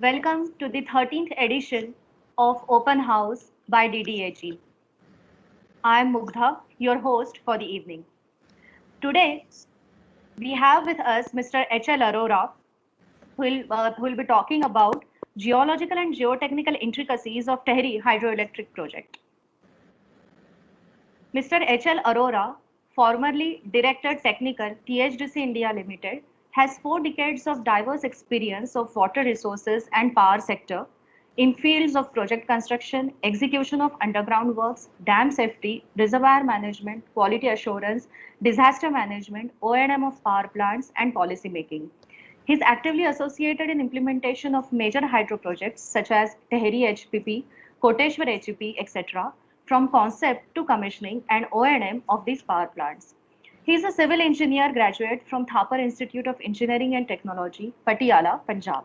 Welcome to the 13th edition of Open House by DDAG. I am Mugdha, your host for the evening. Today, we have with us Mr. H.L. Arora, who will be talking about geological and geotechnical intricacies of Tehri hydroelectric project. Mr. H.L. Arora, formerly Director Technical THDC India Limited, has 4 decades of diverse experience of water resources and power sector in fields of project construction, execution of underground works, dam safety, reservoir management, quality assurance, disaster management, O&M of power plants, and policy making. He is actively associated in implementation of major hydro projects such as Tehri HPP, Koteshwar HEP, etc., from concept to commissioning and O&M of these power plants. He is a civil engineer graduate from Thapar Institute of Engineering and Technology, Patiala, Punjab.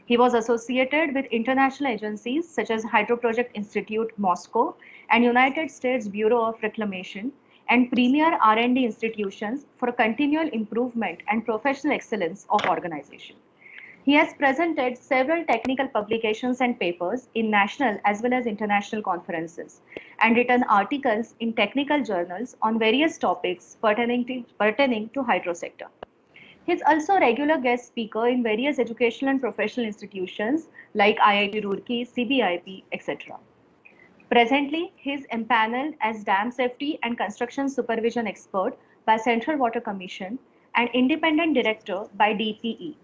He was associated with international agencies such as Hydro Project Institute, Moscow, and United States Bureau of Reclamation, and premier R&D institutions for continual improvement and professional excellence of organization. He has presented several technical publications and papers in national as well as international conferences and written articles in technical journals on various topics pertaining to hydro sector. He is also a regular guest speaker in various educational and professional institutions like IIT Roorkee, CBIP, etc. Presently, he is empaneled as Dam Safety and Construction Supervision Expert by Central Water Commission and Independent Director by DPE.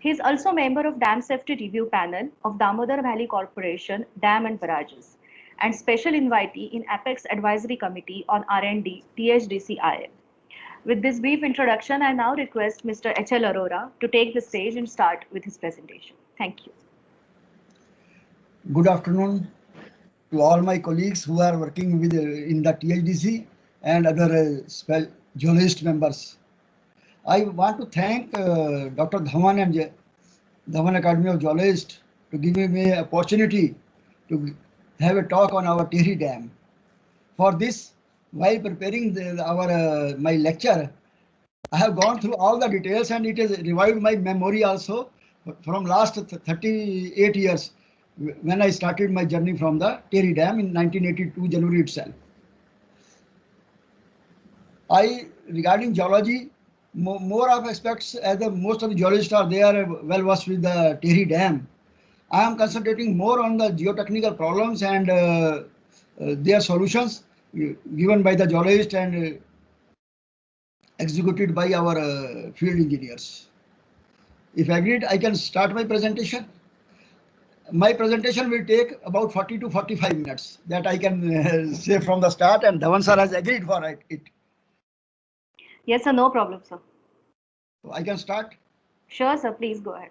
He is also member of Dam Safety Review Panel of Damodar Valley Corporation Dam and Barrages and special invitee in Apex Advisory Committee on R&D THDCIL. With this brief introduction, I now request Mr. H.L. Arora to take the stage and start with his presentation. Thank you. Good afternoon to all my colleagues who are working with in the THDC and other geologist members. I want to thank Dr. Dhawan and Dhawan Academy of Geologists to give me an opportunity to have a talk on our Tehri Dam. For this, while preparing my lecture, I have gone through all the details and it has revived my memory also from last 38 years when I started my journey from the Tehri Dam in 1982 January itself. Regarding geology, more of aspects as most of the geologists are there well versed with the Tehri Dam. I am concentrating more on the geotechnical problems and their solutions given by the geologists and executed by our field engineers. If agreed, I can start my presentation. My presentation will take about 40 to 45 minutes. That I can say from the start, and Dhawan sir has agreed for it. Yes, sir, no problem, sir. So I can start? Sure, sir, please go ahead.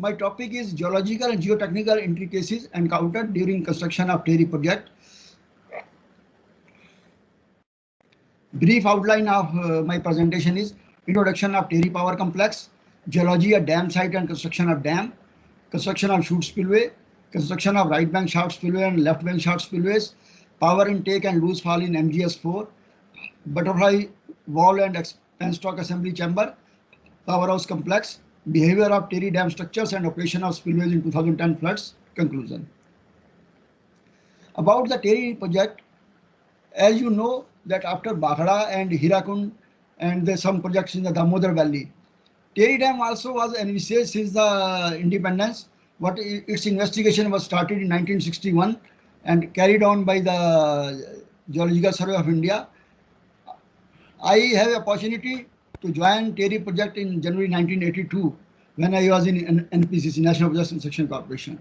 My topic is geological and geotechnical intricacies encountered during construction of Tehri project. Brief outline of my presentation is introduction of Tehri Power Complex, geology of dam site and construction of dam, construction of chute spillway, construction of right bank shaft spillway and left bank shaft spillways, power intake and loose fall in MGS4, butterfly wall and penstock assembly chamber, powerhouse complex, behavior of Tehri Dam structures and operation of spillways in 2010 floods, conclusion. About the Tehri project, as you know that after Bakhada and Hirakund and some projects in the Damodar Valley, Tehri Dam also was envisaged since the independence, but its investigation was started in 1961 and carried on by the Geological Survey of India. I have opportunity to join Tehri project in January 1982 when I was in NPCC, National Projects and Section Corporation.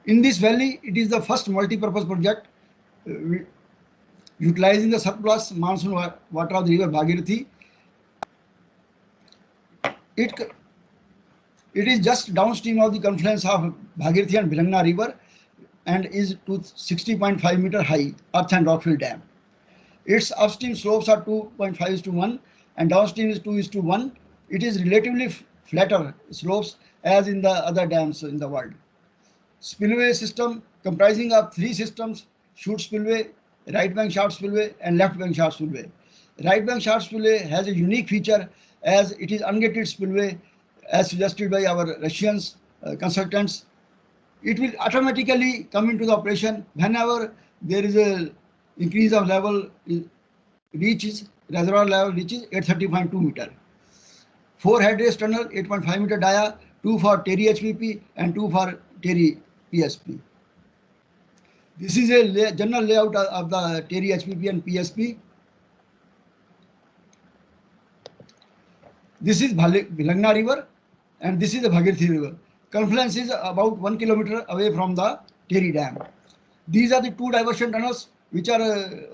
In this valley, it is the first multi-purpose project utilizing the surplus monsoon water of the river Bhagirathi. It is just downstream of the confluence of Bhagirathi and Bilangna river and is to 60.5 meter high earth and rockfill dam. Its upstream slopes are 2.5:1 and downstream is 2:1. It is relatively flatter slopes as in the other dams in the world. Spillway system comprising of three systems: chute spillway, right bank shaft spillway and left bank shaft spillway. Right bank shaft spillway has a unique feature as it is ungated spillway as suggested by our Russians consultants. It will automatically come into the operation whenever there is a increase of level reservoir level reaches 830.2 meter. 4 head race tunnel, 8.5 meter dia, 2 for TERI HPP and 2 for TERI PSP. This is a general layout of the TERI HPP and PSP. This is Bhilangna river and this is the Bhagirathi river. Confluence is about 1 kilometer away from the TERI dam. These are the two diversion tunnels which are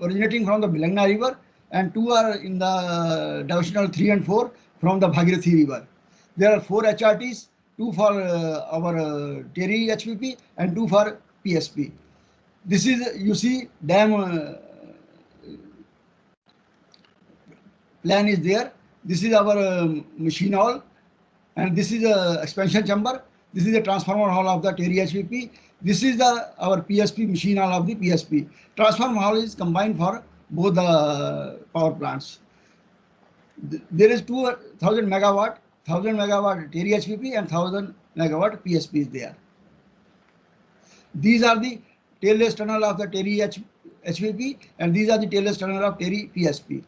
originating from the Bhilangna river, and two are in the diversional 3 and 4 from the Bhagirathi river. There are 4 HRTs, 2 for our TERI HPP and 2 for PSP. This is, you see, dam plan is there. This is our machine hall, and this is a expansion chamber. This is the transformer hall of the TERI HPP. This is our PSP machine hall of the PSP. Transformer hall is combined for both the power plants. There is 2000 megawatt, 1000 megawatt TERI HPP and 1000 megawatt PSP is there. These are the tailless tunnel of the TERI HPP and these are the tailless tunnel of TERI PSP.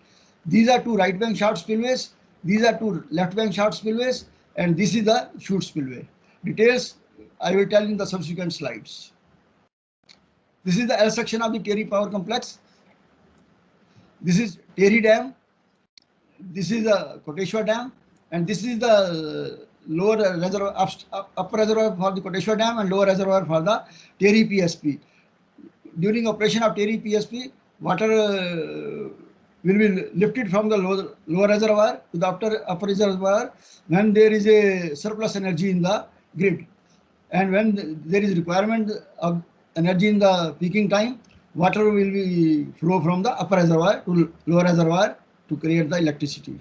These are 2 right bank shaft spillways. These are 2 left bank shaft spillways, and this is the chute spillway. Details I will tell in the subsequent slides. This is the L section of the TERI power complex. This is TERI dam. This is the Koteshwar dam, and this is the lower reservoir, upper reservoir for the Koteshwar dam and lower reservoir for the TERI PSP. During operation of TERI PSP, water will be lifted from the lower reservoir to the upper reservoir when there is a surplus energy in the grid, and when there is requirement of energy in the peaking time, water will be flow from the upper reservoir to lower reservoir to create the electricity.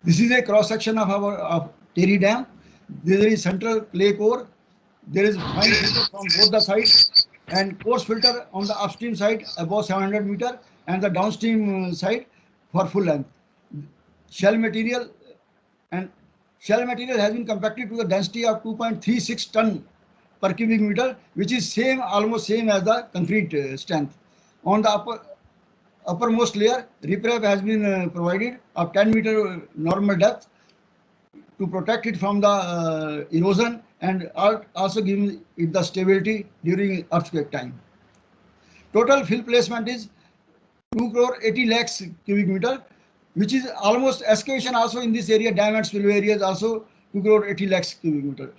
This is a cross section of our TERI dam. There is central clay core. There is fine filter from both the sides and coarse filter on the upstream side above 700 meter and the downstream side for full length. Shell material has been compacted to the density of 2.36 ton per cubic meter, which is almost same as the concrete strength. On the uppermost layer, riprap has been provided of 10 meter normal depth to protect it from the erosion and also giving it the stability during earthquake time. Total fill placement is 2 crore 80 lakhs cubic meter, which is almost excavation also in this area, dam and spillway areas also 2 crore 80 lakhs cubic meter.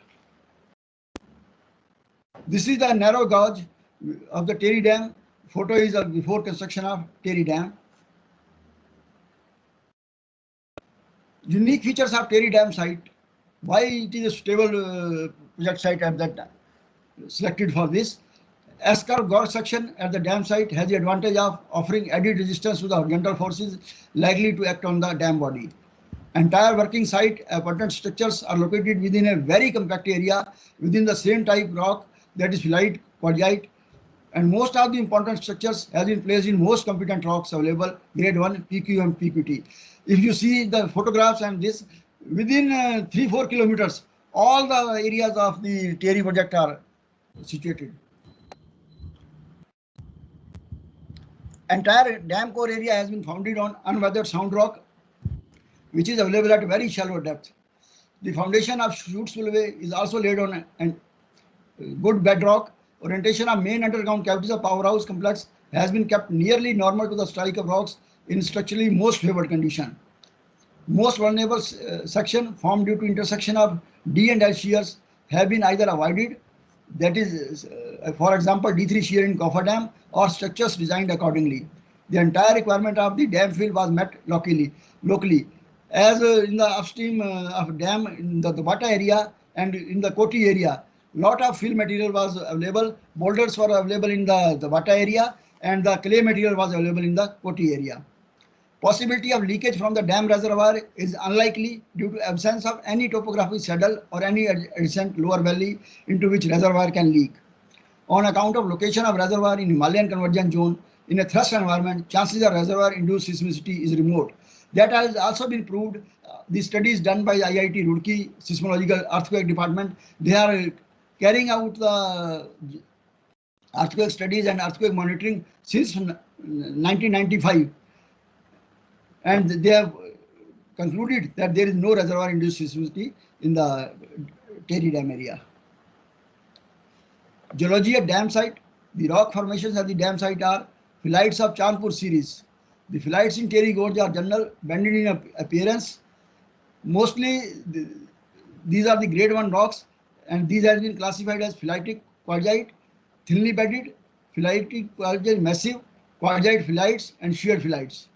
This is the narrow gauge of the TERI dam. Photo is before construction of TERI dam. Unique features of TERI dam site. Why it is a stable project site at that time selected for this. S-curve gauge section at the dam site has the advantage of offering added resistance to the horizontal forces likely to act on the dam body. Entire working site pertinent structures are located within a very compact area within the same type rock, that is phyllite, quartzite, and most of the important structures has been placed in most competent rocks available, grade 1, PQ and PQT. If you see the photographs and this, within 3-4 kilometers, all the areas of the TERI project are situated. Entire dam core area has been founded on unweathered sound rock, which is available at very shallow depth. The foundation of chute spillway is also laid on a good bedrock. Orientation of main underground cavities of powerhouse complex has been kept nearly normal to the strike of rocks in structurally most favored condition. Most vulnerable section formed due to intersection of D and L shears have been either avoided, that is, for example, D3 shear in Coffer Dam, or structures designed accordingly. The entire requirement of the dam fill was met locally. As in the upstream of dam in the Vata area and in the Koti area, lot of fill material was available. Boulders were available in the Vata area, and the clay material was available in the Koti area. Possibility of leakage from the dam reservoir is unlikely due to absence of any topographic saddle or any adjacent lower valley into which reservoir can leak. On account of location of reservoir in Himalayan convergence zone in a thrust environment, chances of reservoir induced seismicity is remote. That has also been proved. The studies done by IIT Roorkee Seismological Earthquake Department, they are carrying out the earthquake studies and earthquake monitoring since 1995, and they have concluded that there is no reservoir induced seismicity in the Tehri Dam area. Geology at dam site. The rock formations at the dam site are phyllites of Chandpur series. The phyllites in Tehri Gorge are general, bended in appearance. Mostly these are the grade 1 rocks, and these have been classified as phyllitic quartzite, thinly bedded, phyllitic quartzite massive, quartzite phyllites, and shear phyllites.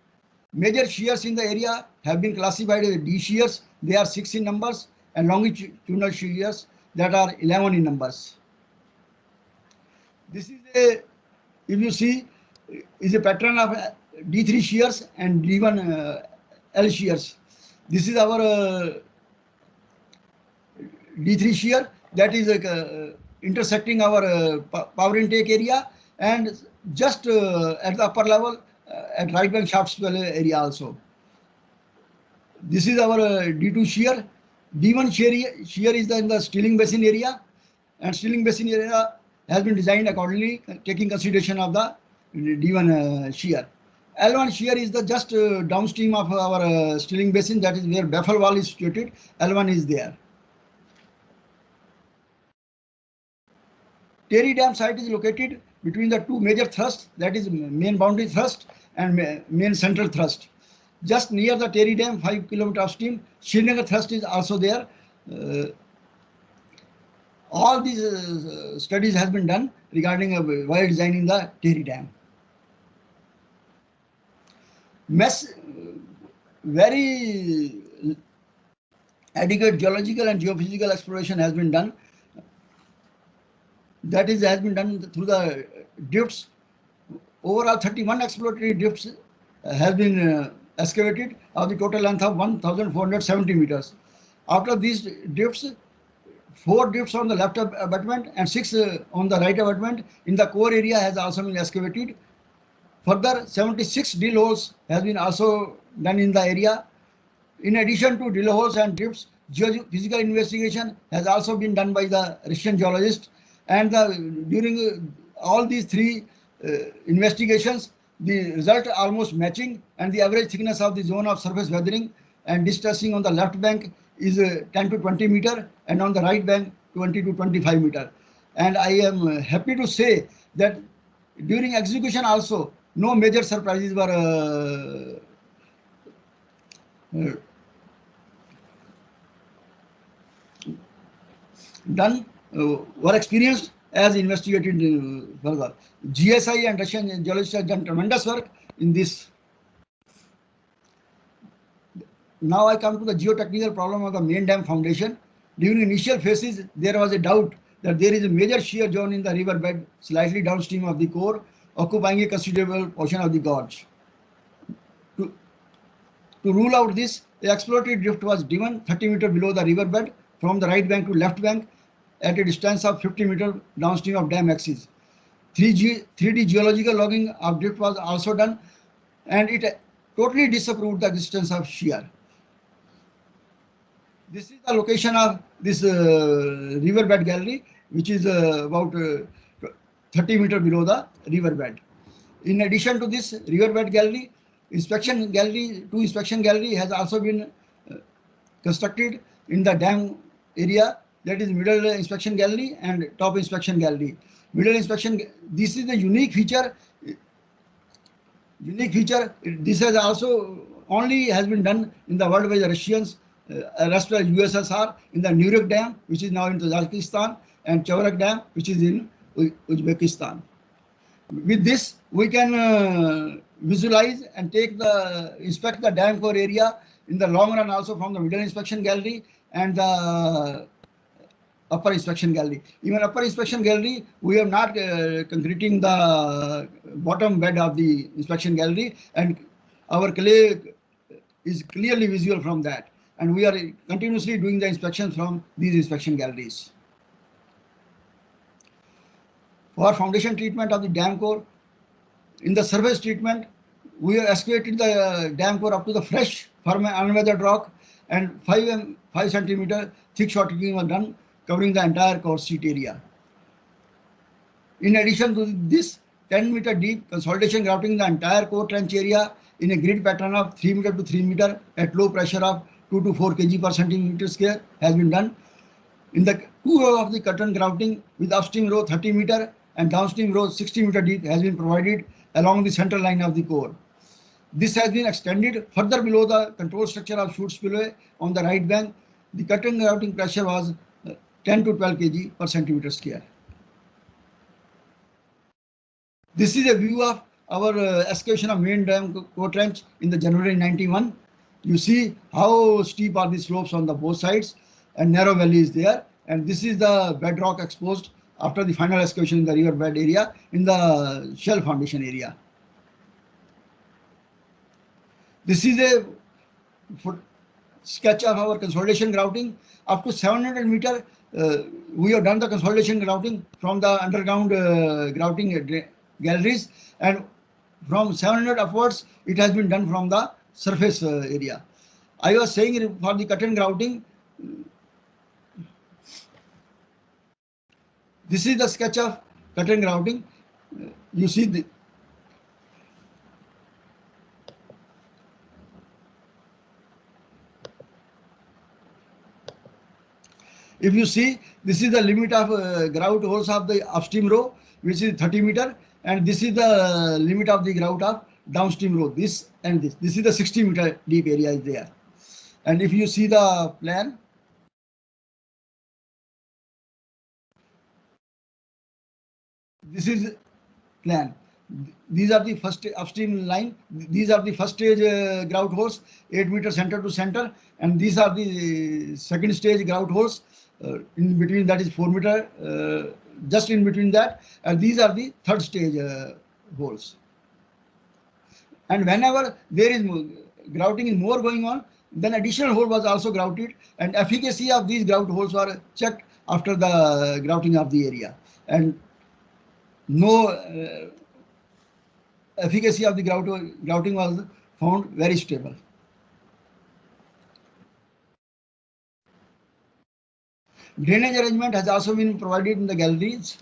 Major shears in the area have been classified as D shears. They are 6 in numbers, and longitudinal shears that are 11 in numbers. This is a, if you see, is a pattern of D3 shears and D1 L shears. This is our D3 shear that is intersecting our power intake area, and just at the upper level at right bank shaft swell area also. This is our D2 shear. D1 shear is in the Stirling Basin area, and Stirling Basin area has been designed accordingly, taking consideration of the D1 shear. L1 shear is the just downstream of our Stirling Basin, that is where Baffle Wall is situated. L1 is there. Tehri Dam site is located between the two major thrusts, that is main boundary thrust and main central thrust. Just near the Tehri Dam, 5 km upstream, Srinagar thrust is also there. All these studies has been done regarding wire designing the Tehri Dam. Very adequate geological and geophysical exploration has been done. That is, has been done through the drifts. Overall, 31 exploratory drifts have been excavated of the total length of 1,470 meters. Out of these drifts, 4 drifts on the left abutment and 6 on the right abutment in the core area has also been excavated. Further, 76 drill holes has been also done in the area. In addition to drill holes and drifts, geophysical investigation has also been done by the Russian geologist. And during all these 3 investigations, the result almost matching, and the average thickness of the zone of surface weathering and distressing on the left bank is 10 to 20 meter, and on the right bank 20 to 25 meter. And I am happy to say that during execution also no major surprises were done, were experienced as investigated further. GSI and Russian geologists have done tremendous work in this. Now I come to the geotechnical problem of the main dam foundation. During initial phases, there was a doubt that there is a major shear zone in the river bed slightly downstream of the core, occupying a considerable portion of the gorge. To rule out this, the exploratory drift was driven 30 meters below the river bed from the right bank to left bank at a distance of 50 meters downstream of dam axis. 3D geological logging of drift was also done, and it totally disapproved the existence of shear. This is the location of this riverbed gallery, which is about 30 meters below the riverbed. In addition to this riverbed gallery, two inspection gallery has also been constructed in the dam area, that is middle inspection gallery and top inspection gallery. Middle inspection, this is the unique feature. This has also only has been done in the world by the Russians, rest of USSR, in the Nurek Dam, which is now in Tajikistan, and Chavarak Dam, which is in Uzbekistan. With this, we can visualize and inspect the dam core area in the long run also from the middle inspection gallery and the upper inspection gallery. Even upper inspection gallery, we are not concreting the bottom bed of the inspection gallery, and our clay is clearly visible from that. And we are continuously doing the inspections from these inspection galleries. For foundation treatment of the dam core, in the surface treatment, we have excavated the dam core up to the fresh, firm and unweathered rock, and 5 centimeter thick shotcreting was done, covering the entire core sheet area. In addition to this, 10-meter deep consolidation grouting the entire core trench area in a grid pattern of 3 meter to 3 meter at low pressure of 2 to 4 kg per centimeter square has been done. In the 2 row of the curtain grouting with upstream row 30 meter and downstream row 60 meter deep has been provided along the center line of the core. This has been extended further below the control structure of chute spillway on the right bank. The curtain grouting pressure was 10 to 12 kg per centimeter square. This is a view of our excavation of main dam core trench in the January 91. You see how steep are the slopes on the both sides, and narrow valley is there. And this is the bedrock exposed after the final excavation in the river bed area in the shell foundation area. This is a sketch of our consolidation grouting. Up to 700 meter, we have done the consolidation grouting from the underground grouting galleries, and from 700 upwards, it has been done from the surface area. I was saying for the curtain grouting, this is the sketch of curtain grouting. You see the if you see, this is the limit of grout holes of the upstream row, which is 30 meter, and this is the limit of the grout of downstream row, this and this. This is the 60 meter deep area is there. And if you see the plan, this is plan. These are the first upstream line. These are the first stage grout holes, 8 meter center to center, and these are the second stage grout holes. In between that is 4 meter, just in between that, and these are the third stage holes. And whenever there is grouting is more going on, then additional hole was also grouted, and efficacy of these grout holes were checked after the grouting of the area, and no efficacy of the grouting was found very stable. Drainage arrangement has also been provided in the galleries.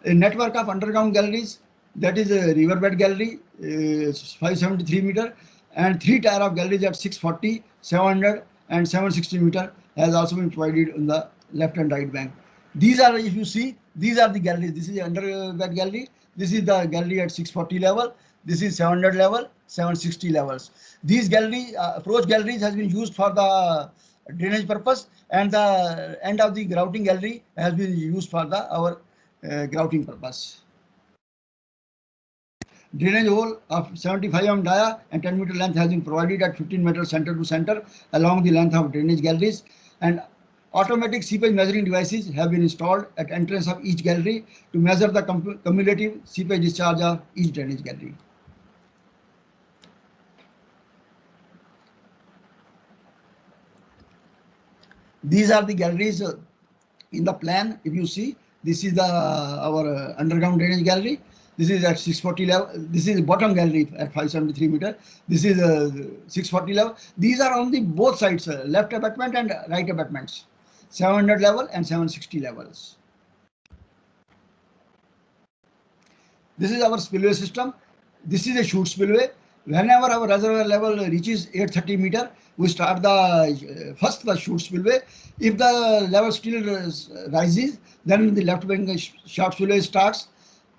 A network of underground galleries, that is a riverbed gallery, 573 meter, and 3 tier of galleries at 640, 700 and 760 meter has also been provided on the left and right bank. These are, if you see, these are the galleries. This is the underbed gallery. This is the gallery at 640 level. This is 700 level, 760 levels. These gallery approach galleries has been used for the drainage purpose, and the end of the grouting gallery has been used for the our grouting purpose. Drainage hole of 75 mm dia and 10 meter length has been provided at 15 meter center to center along the length of drainage galleries, and automatic seepage measuring devices have been installed at entrance of each gallery to measure the cumulative seepage discharge of each drainage gallery. These are the galleries in the plan. If you see, this is the our underground drainage gallery. This is at 640 level. This is the bottom gallery at 573 meter. This is 640 level. These are on the both sides, left abutment and right abutments, 700 level and 760 levels. This is our spillway system. This is a chute spillway. Whenever our reservoir level reaches 830 meter, we start the first the chute spillway. If the level still rises, then the left bank shaft spillway starts.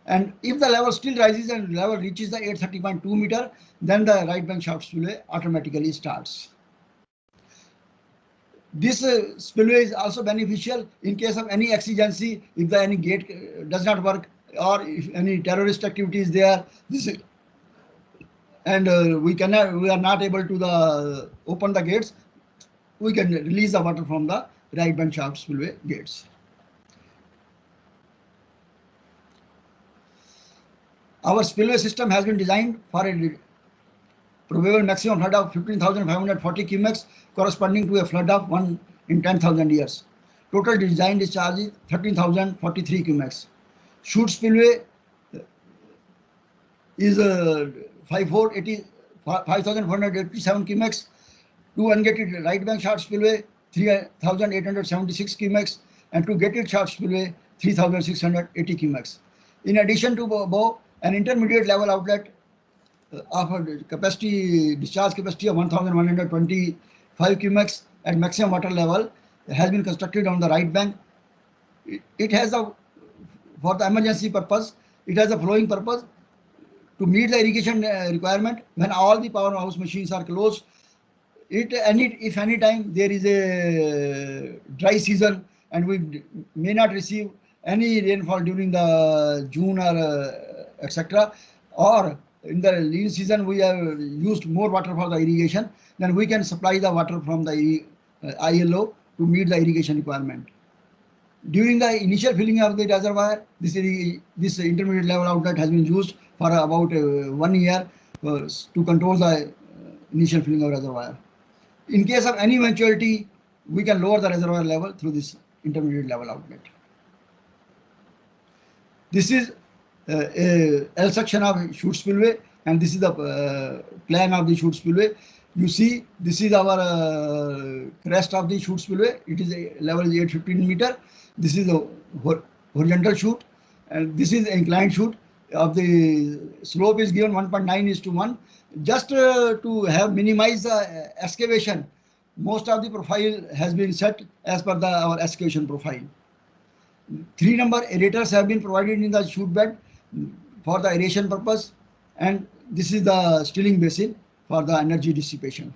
And if the level still rises and level reaches the 830.2 meter, then the right bank shaft spillway automatically starts. This spillway is also beneficial in case of any exigency. If the any gate does not work, or if any terrorist activity is there, this is, and we are not able to open the gates, we can release the water from the right bank shaft spillway gates. Our spillway system has been designed for a probable maximum flood of 15,540 cumecs, corresponding to a flood of 1 in 10,000 years. Total design discharge is 13,043 cumecs. Chute spillway is 5,487 cumecs. Two ungated right bank short spillway 3,876 cumecs, and two gated short spillway 3,680 cumecs. In addition to above, an intermediate level outlet of a discharge capacity of 1,125 cumecs at maximum water level has been constructed on the right bank. It has for the emergency purpose, it has a flowing purpose to meet the irrigation requirement when all the powerhouse machines are closed. If any time there is a dry season and we may not receive any rainfall during the June or etc., or in the lean season we have used more water for the irrigation, then we can supply the water from the ILO to meet the irrigation requirement. During the initial filling of the reservoir, this intermediate level outlet has been used for about 1 year to control the initial filling of reservoir. In case of any eventuality, we can lower the reservoir level through this intermediate level outlet. This is a L section of chute spillway, and this is the plan of the chute spillway. You see, this is our crest of the chute spillway. It is a level is 815 meter. This is the horizontal chute, and this is inclined chute. Of the slope is given 1.9:1. Just to have minimize the excavation, most of the profile has been set as per our excavation profile. 3 number aerators have been provided in the chute bed for the aeration purpose, and this is the stilling basin for the energy dissipation.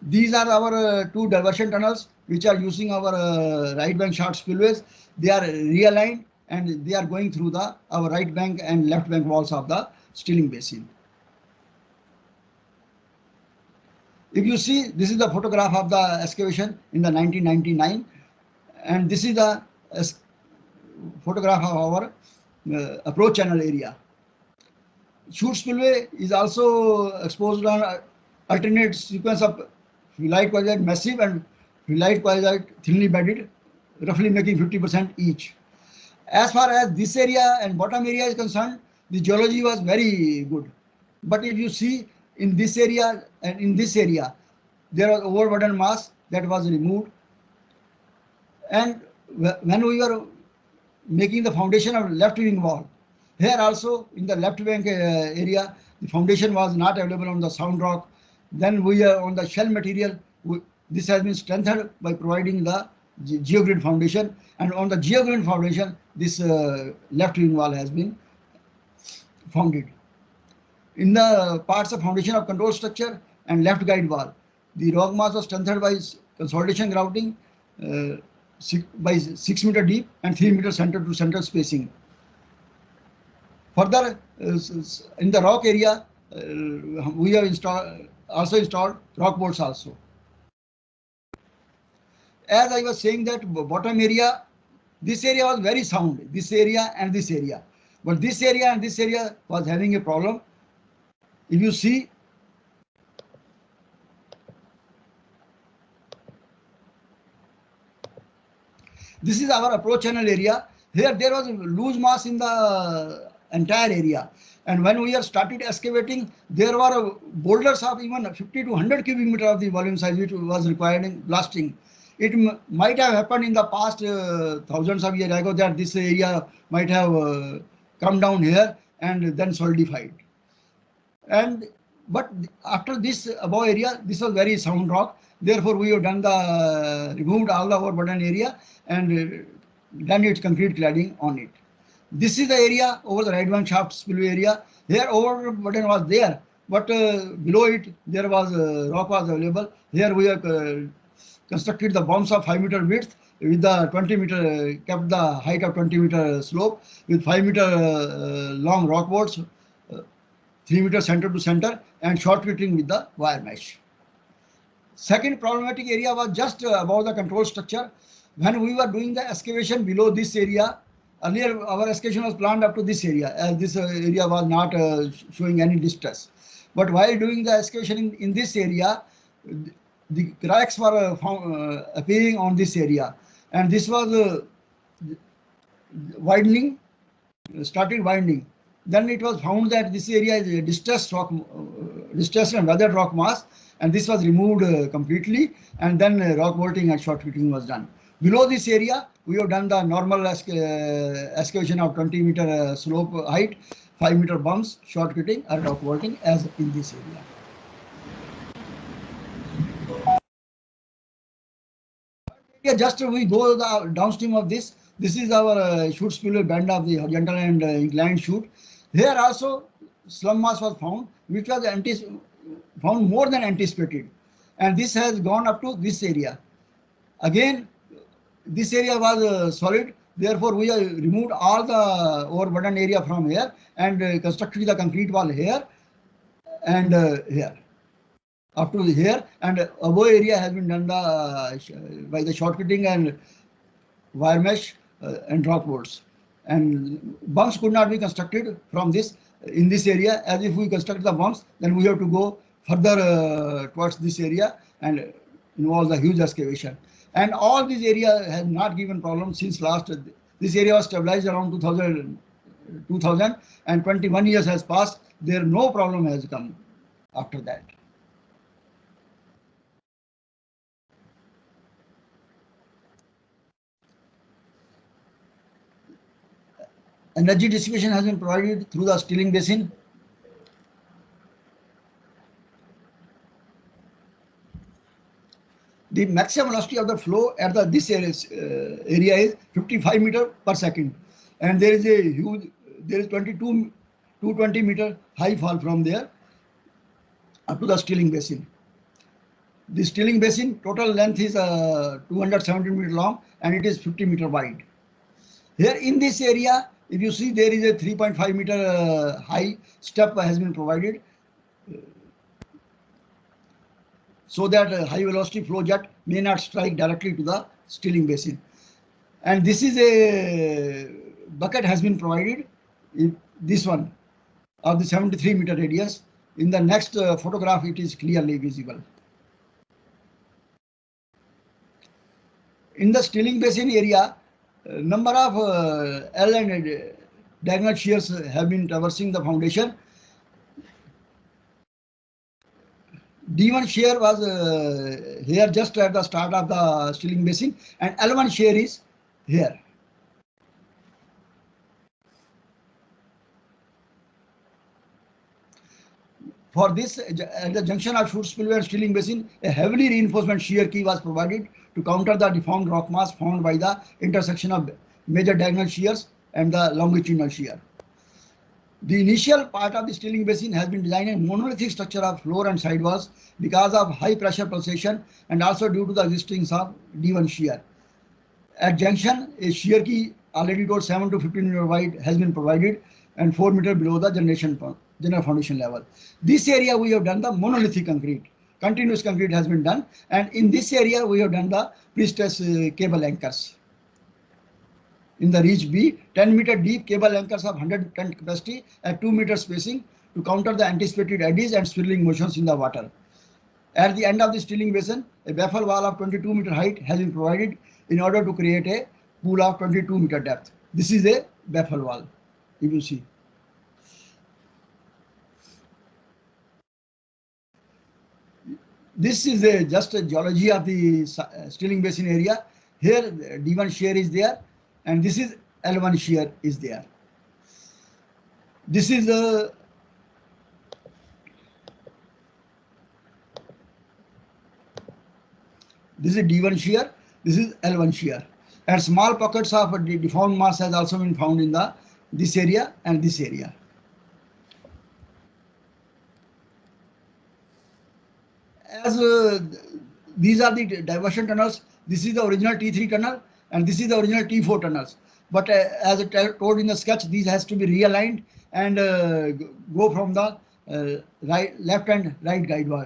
These are our 2 diversion tunnels which are using our right bank short spillways. They are realigned and they are going through our right bank and left bank walls of the stilling basin. If you see, this is the photograph of the excavation in the 1999, and this is the photograph of our approach channel area. Chute spillway is also exposed on alternate sequence of phyllite quartzite massive and phyllite quartzite thinly bedded, roughly making 50% each. As far as this area and bottom area is concerned, the geology was very good. But if you see in this area and in this area, there was overburden mass that was removed. And when we were making the foundation of left wing wall, here also in the left bank area, the foundation was not available on the sound rock. Then we are on the shell material. This has been strengthened by providing the geogrid foundation, and on the geogrid foundation, this left wing wall has been founded. In the parts of foundation of control structure and left guide wall, the rock mass was strengthened by consolidation grouting by 6 meter deep and 3 meter center to center spacing. Further, in the rock area, we have also installed rock bolts also. As I was saying that bottom area, this area was very sound, this area and this area. But this area and this area was having a problem. If you see, this is our approach channel area. Here there was loose mass in the entire area. And when we are started excavating, there were boulders of even 50 to 100 cubic meter of the volume size which was required in blasting. It might have happened in the past thousands of years ago that this area might have come down here and then solidified. But after this above area, this was very sound rock. Therefore, we have done removed all the overburden area and done its concrete cladding on it. This is the area over the right bank shaft spillway area. Here overburden was there, but below it there was rock was available. Here we have constructed the bombs of 5 meter width with the 20 meter, kept the height of 20 meter slope with 5 meter long rock bolts, 3 meter center to center, and short fitting with the wire mesh. Second problematic area was just above the control structure. When we were doing the excavation below this area, Earlier, our excavation was planned up to this area, as this area was not showing any distress. But while doing the excavation in this area, the cracks were appearing on this area, and this was widening, started widening. Then it was found that this area is a distressed rock, distressed and weathered rock mass, and this was removed completely, and then rock bolting and shotcreting was done. Below this area, we have done the normal excavation of 20-meter slope height, 5-meter bumps, shotcreting and rock bolting as in this area. Just we go the downstream of this. This is our chute spillway bend of the horizontal and inclined chute. Here also slum mass was found, which was found more than anticipated, and this has gone up to this area. Again, this area was solid. Therefore, we have removed all the overburden area from here and constructed the concrete wall here and here. Up to here, and above area has been done by the shotcreting and wire mesh and rock bolts. And bumps could not be constructed from this in this area, as if we construct the bumps, then we have to go further towards this area and involve the huge excavation. And all this area has not given problem since last. This area was stabilized around 2000 and 21 years has passed. There no problem has come after that. Energy dissipation has been provided through the Stirling basin. The maximum velocity of the flow at this area is 55 meters per second, and there is a huge, there is 220 meter high fall from there up to the Stirling basin. The Stirling basin total length is 270 meters long and it is 50 meters wide. Here in this area, if you see, there is a 3.5 meter high step has been provided so that high velocity flow jet may not strike directly to the Stirling basin. And this is a bucket has been provided, this one of the 73 meter radius. In the next photograph, it is clearly visible. In the Stirling basin area, number of L and diagonal shears have been traversing the foundation. D1 shear was here just at the start of the Stirling basin, and L1 shear is here. For this, at the junction of chute spillway and Stirling basin, a heavily reinforcement shear key was provided to counter the deformed rock mass formed by the intersection of major diagonal shears and the longitudinal shear. The initial part of the Stirling basin has been designed a monolithic structure of floor and side walls because of high pressure pulsation and also due to the existence of D1 shear. At junction, a shear key already told 7 to 15 meter wide has been provided and 4 meter below the general foundation level. This area we have done the monolithic concrete. Continuous concrete has been done, and in this area we have done the pre-stress cable anchors. In the reach B, 10 meter deep cable anchors of 100 ton capacity at 2 meter spacing to counter the anticipated eddies and swirling motions in the water. At the end of the Stirling basin, a baffle wall of 22 meter height has been provided in order to create a pool of 22 meter depth. This is a baffle wall, you will see. This is just a geology of the Stirling basin area. Here D1 shear is there, and this is L1 shear is there. This is the D1 shear, this is L1 shear, and small pockets of deformed mass has also been found in this area and this area. As these are the diversion tunnels, this is the original T3 tunnel and this is the original T4 tunnels. But as told in the sketch, these has to be realigned and go from the left and right guide wall.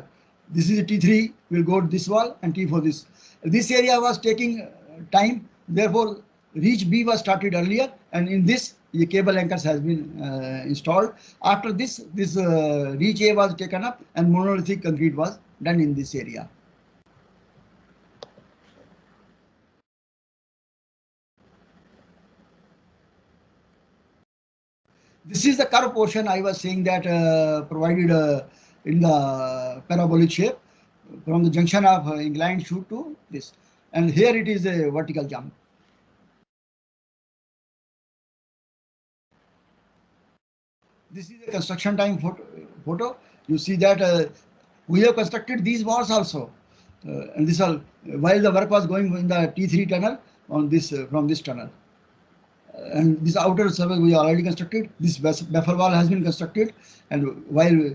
This is the T3 will go this wall and T4 this. This area was taking time, therefore Reach B was started earlier, and in this the cable anchors has been installed. After this, Reach A was taken up and monolithic concrete was done in this area. This is the curve portion I was saying that provided in the parabolic shape from the junction of inclined chute to this, and here it is a vertical jump. This is a construction time photo. You see that we have constructed these walls also, and this all while the work was going in the T3 tunnel on this from this tunnel. And this outer surface we already constructed. This buffer wall has been constructed, and while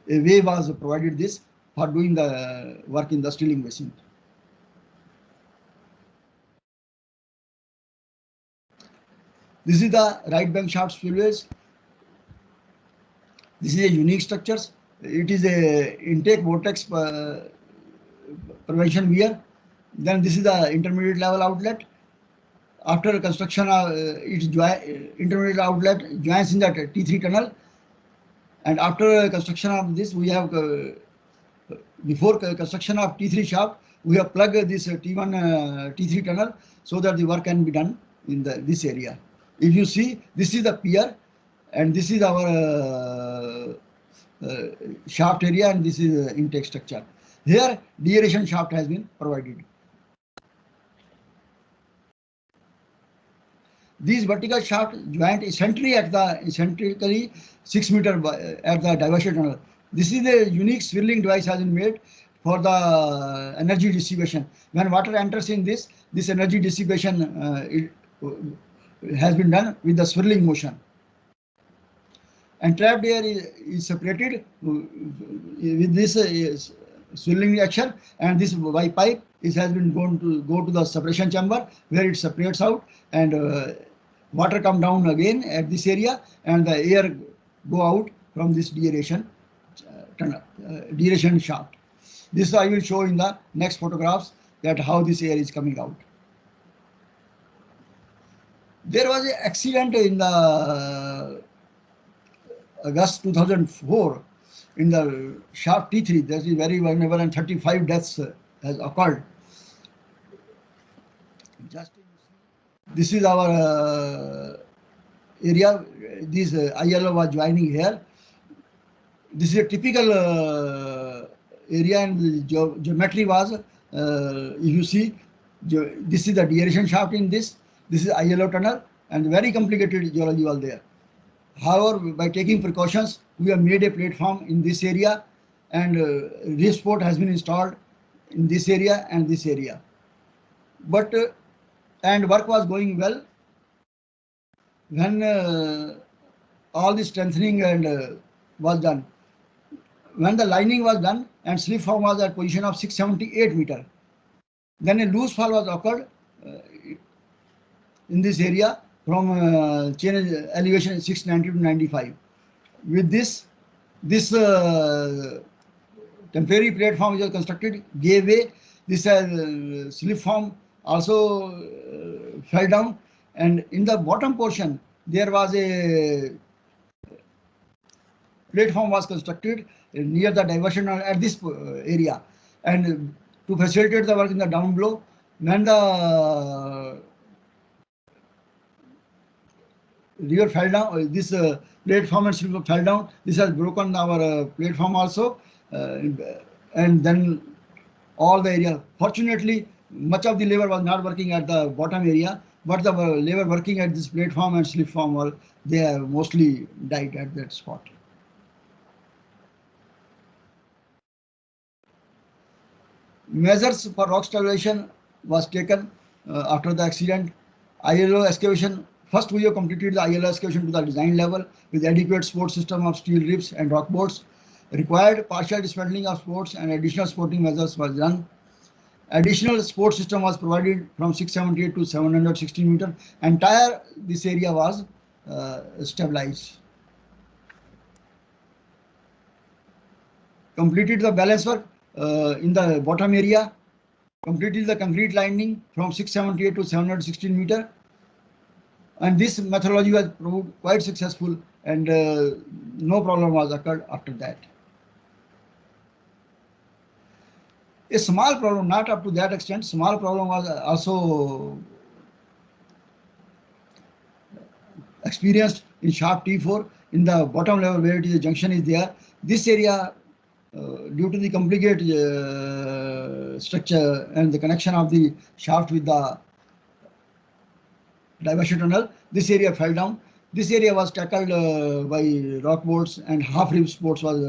a way was provided this for doing the work in the steeling basin. This is the right bank shaft spillways. This is a unique structures. It is a intake vortex prevention weir. Then this is the intermediate level outlet. After construction, its intermediate outlet joins in that T3 tunnel, and after construction of this, we have before construction of T3 shaft, we have plugged this T1 T3 tunnel so that the work can be done in this area. If you see, this is the pier, and this is our shaft area, and this is intake structure. Here, deaeration shaft has been provided. These vertical shafts joint eccentrically 6 meter at the diversion tunnel. This is a unique swirling device has been made for the energy dissipation. When water enters in this energy dissipation has been done with the swirling motion. And trapped air is separated with this swirling action, and this by pipe has been going to go to the separation chamber where it separates out, and water come down again at this area, and the air go out from this deaeration shaft. This I will show in the next photographs that how this air is coming out. There was an accident in the August 2004 in the shaft T3. That is very vulnerable, and 35 deaths has occurred. This is our area. This ILO was joining here. This is a typical area, and the geometry was, if you see, this is the deaeration shaft in this. This is ILO tunnel, and very complicated geology was there. However, by taking precautions, we have made a platform in this area, and reef support has been installed in this area and this area. But and work was going well when all the strengthening and was done. When the lining was done and slip form was at position of 678 meter, then a loose fall was occurred in this area from change elevation 690 to 95. With this temporary platform which was constructed gave way. This slip form also fell down, and in the bottom portion there was a platform was constructed near the diversion at this area, and to facilitate the work in the down below, when the river fell down, this platform and slip fell down. This has broken our platform also, and then all the area. Fortunately, much of the labor was not working at the bottom area, but the labor working at this platform and slip form, they have mostly died at that spot. Measures for rock stabilization was taken after the accident. ILO excavation. First, we have completed the ILO excavation to the design level with adequate support system of steel ribs and rock boards. Required partial dismantling of supports and additional supporting measures was done. Additional support system was provided from 678 to 716 meter. Entire this area was stabilized. Completed the balance work in the bottom area. Completed the concrete lining from 678 to 716 meter. And this methodology was proved quite successful, and no problem was occurred after that. A small problem, not up to that extent, small problem was also experienced in shaft T4 in the bottom level where it is, the junction is there. This area, due to the complicated structure and the connection of the shaft with the diversion tunnel, this area fell down. This area was tackled by rock bolts, and half rib bolts was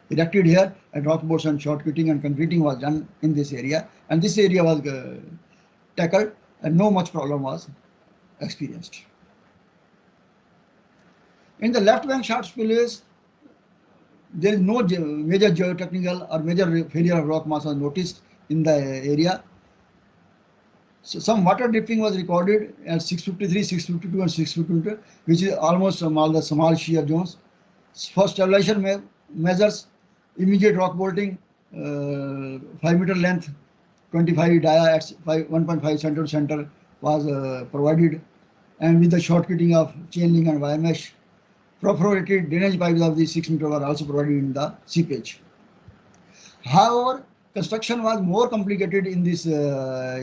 erected here, and rock bolts and shortcutting and concreting was done in this area, and this area was tackled, and no much problem was experienced. In the left bank shaft spillways, there is no major geotechnical or major failure of rock mass was noticed in the area. So some water dripping was recorded at 653, 652 and 652, which is almost all the small shear zones. For stabilization measures, immediate rock bolting, 5 meter length, 25 dia at 1.5 center to center was provided, and with the shortcutting of chain link and wire mesh. Perforated drainage pipes of the 6 meter were also provided in the seepage. However, construction was more complicated in this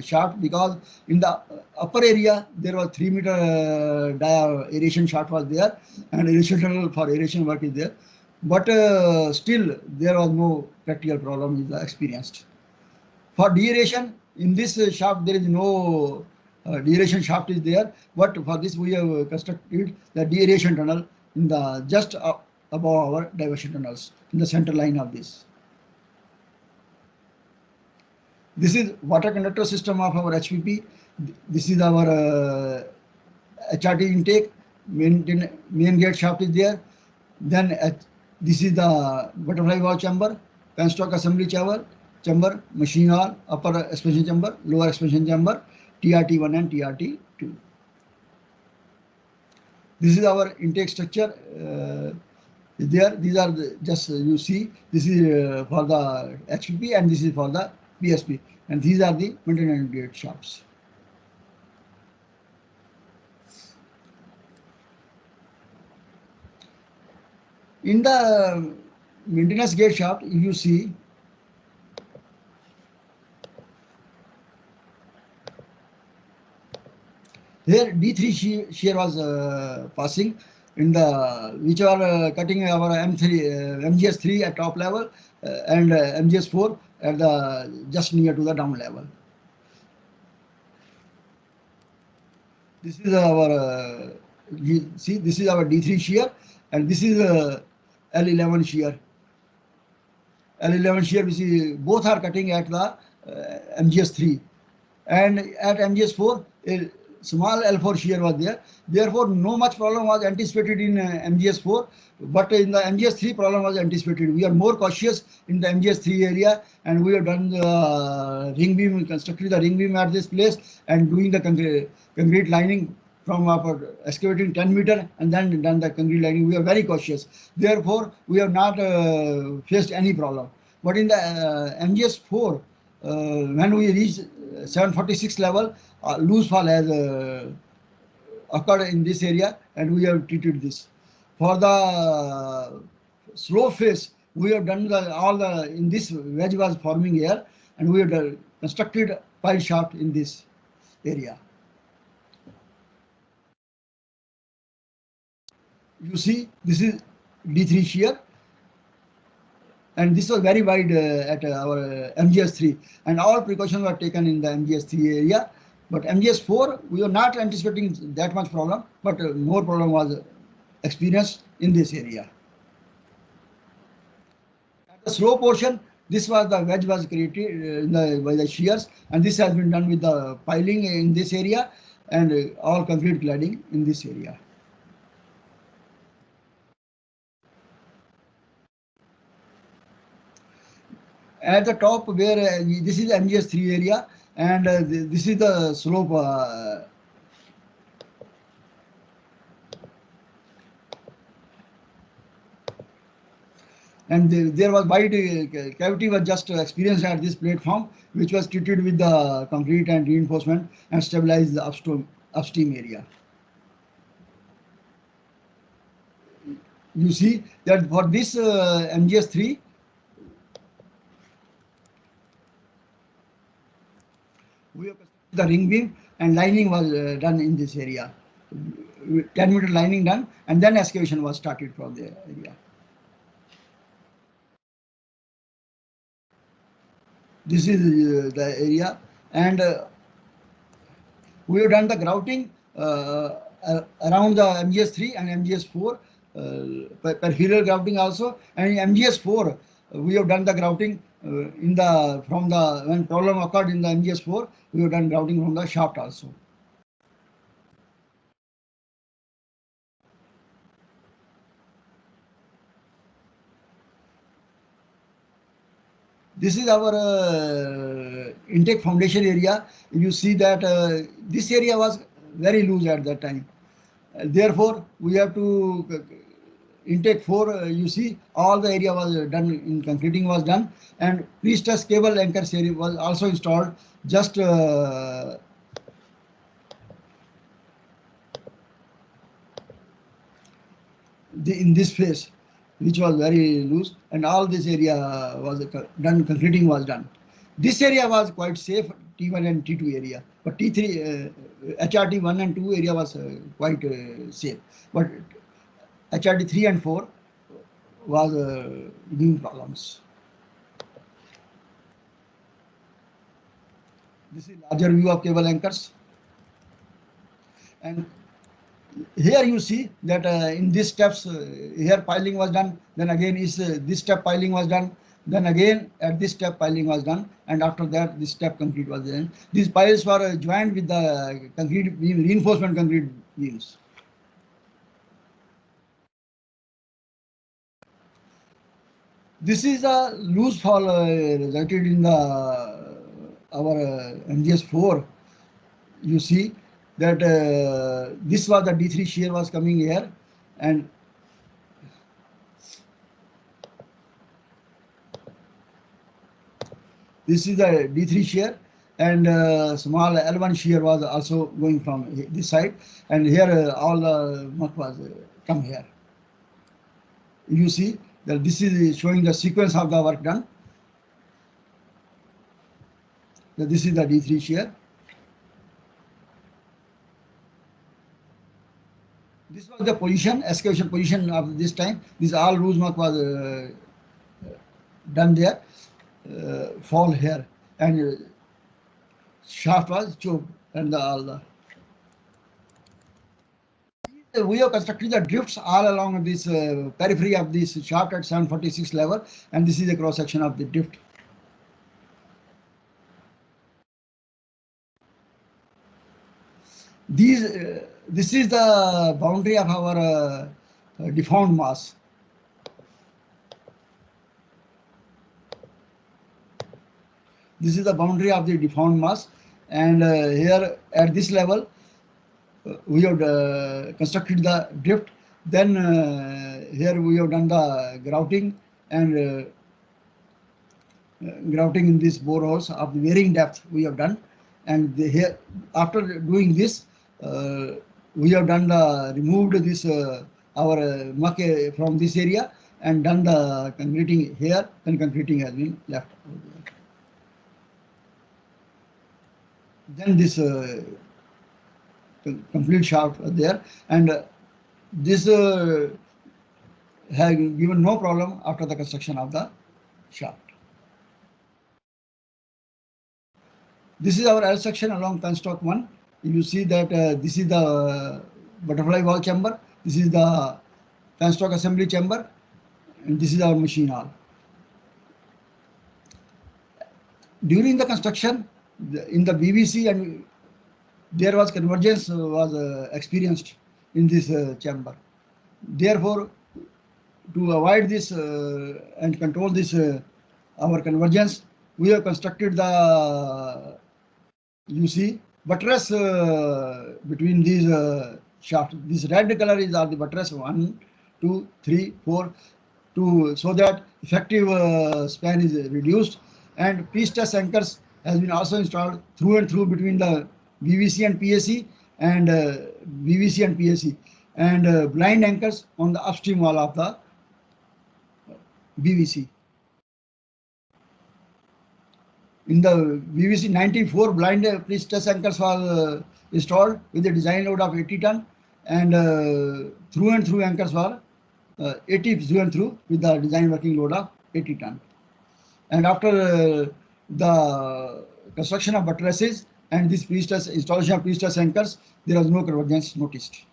shaft, because in the upper area there was 3 meter dia aeration shaft was there, and aeration tunnel for aeration work is there, but still there was no practical problem is experienced. For deaeration, in this shaft there is no deaeration shaft is there, but for this we have constructed the deaeration tunnel in the just above our diversion tunnels in the center line of this. This is water conductor system of our HPP. This is our HRT intake. Main gate shaft is there. Then this is the butterfly valve chamber, penstock assembly chamber, machine hall, upper expansion chamber, lower expansion chamber, TRT1 and TRT2. This is our intake structure. There, these are just you see. This is for the HPP, and this is for the PSP, and these are the maintenance gate shafts. In the maintenance gate shaft, if you see, here D3 shear was passing in the which are cutting our MGS3 at top level and MGS4 at the just near to the down level. This is our see, this is our D3 shear, and this is L11 shear. L11 shear, which is both are cutting at the MGS3, and at MGS4 a small L4 shear was there. Therefore, no much problem was anticipated in MGS4, but in the MGS3 problem was anticipated. We are more cautious in the MGS3 area, and we have done the ring beam, constructed the ring beam at this place, and doing the concrete lining from our excavating 10 meter and then done the concrete lining. We are very cautious. Therefore, we have not faced any problem. But in the MGS4, when we reach 746 level, loose fall has occurred in this area, and we have treated this. For the slope face, we have done all the in this wedge was forming here, and we have constructed pile shaft in this area. You see, this is D3 shear, and this was very wide at our MGS3, and all precautions were taken in the MGS3 area. But MGS4, we were not anticipating that much problem, but more problem was experienced in this area. At the slope portion, this was the wedge was created by the shears, and this has been done with the piling in this area and all concrete cladding in this area. At the top, where this is MGS3 area, and this is the slope. And there was wide cavity was just experienced at this platform, which was treated with the concrete and reinforcement and stabilized the upstream area. you see that for this MGS3, we have the ring beam and lining was done in this area. 10-meter lining done, and then excavation was started from the area. This is the area, and we have done the grouting around the MGS3 and MGS4, peripheral grouting also, and in MGS4 we have done the grouting when problem occurred in the MGS4, we have done grouting from the shaft also. This is our intake foundation area. You see that this area was very loose at that time. Therefore, we have to intake 4. You see, all the area was done in concreting was done, and pre-stress cable anchor series was also installed. Just in this phase, which was very loose, and all this area was done, concreting was done. This area was quite safe, T1 and T2 area, but T3, HRT 1 and 2 area was quite safe, but HRT 3 and 4 was giving problems. This is larger view of cable anchors, and here you see that in these steps, here piling was done, then again this step piling was done, then again at this step piling was done, and after that this step concrete was done. These piles were joined with the concrete beam, reinforcement concrete beams. This is a loose fall resulted in our MGS4. You see that this was the D3 shear was coming here, and this is the D3 shear, and small L1 shear was also going from this side, and here all the muck was come here. You see that this is showing the sequence of the work done. So this is the D3 shear. This was the position, excavation position of this time. This all loose muck was done there, fall here, and shaft was choked, and all the. We have constructed the drifts all along this periphery of this shaft at 746 level, and this is a cross section of the drift. This is the boundary of our deformed mass. This is the boundary of the deformed mass, and here at this level we have constructed the drift. Then here we have done the grouting and grouting in these boreholes of the varying depth we have done, and here after doing this we have done removed this our muck from this area and done the concreting here, and concreting has been left. Then this complete shaft there, and this has given no problem after the construction of the shaft. This is our L section along penstock 1. You see that this is the butterfly wall chamber, this is the penstock assembly chamber, and this is our machine hall. During the construction, in the BVC, and there was convergence was experienced in this chamber. Therefore, to avoid this and control this our convergence, we have constructed the buttress between these shafts. This red color is the buttress 1, 2, 3, 4, so that effective span is reduced, and pre-stress anchors has been also installed through and through between the VVC and PAC, and VVC and PAC, and blind anchors on the upstream wall of the VVC. In the VVC 94 blind pre-stress anchors were installed with a design load of 80 ton, and through and through anchors were 80 through and through with the design working load of 80 ton. And after the construction of buttresses and this pre-stress installation of pre-stress anchors, there was no convergence noticed.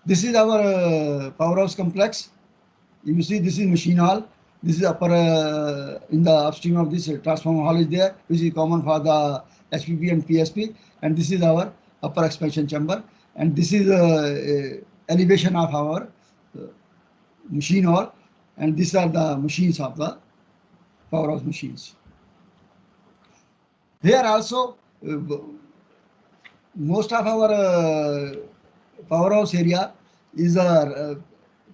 This is our powerhouse complex. You see, this is machine hall. This is upper in the upstream of this transformer hall is there, which is common for the HPP and PSP. And this is our upper expansion chamber. And this is elevation of our machine hall. And these are the machines of the powerhouse machines. Here also, most of our powerhouse area is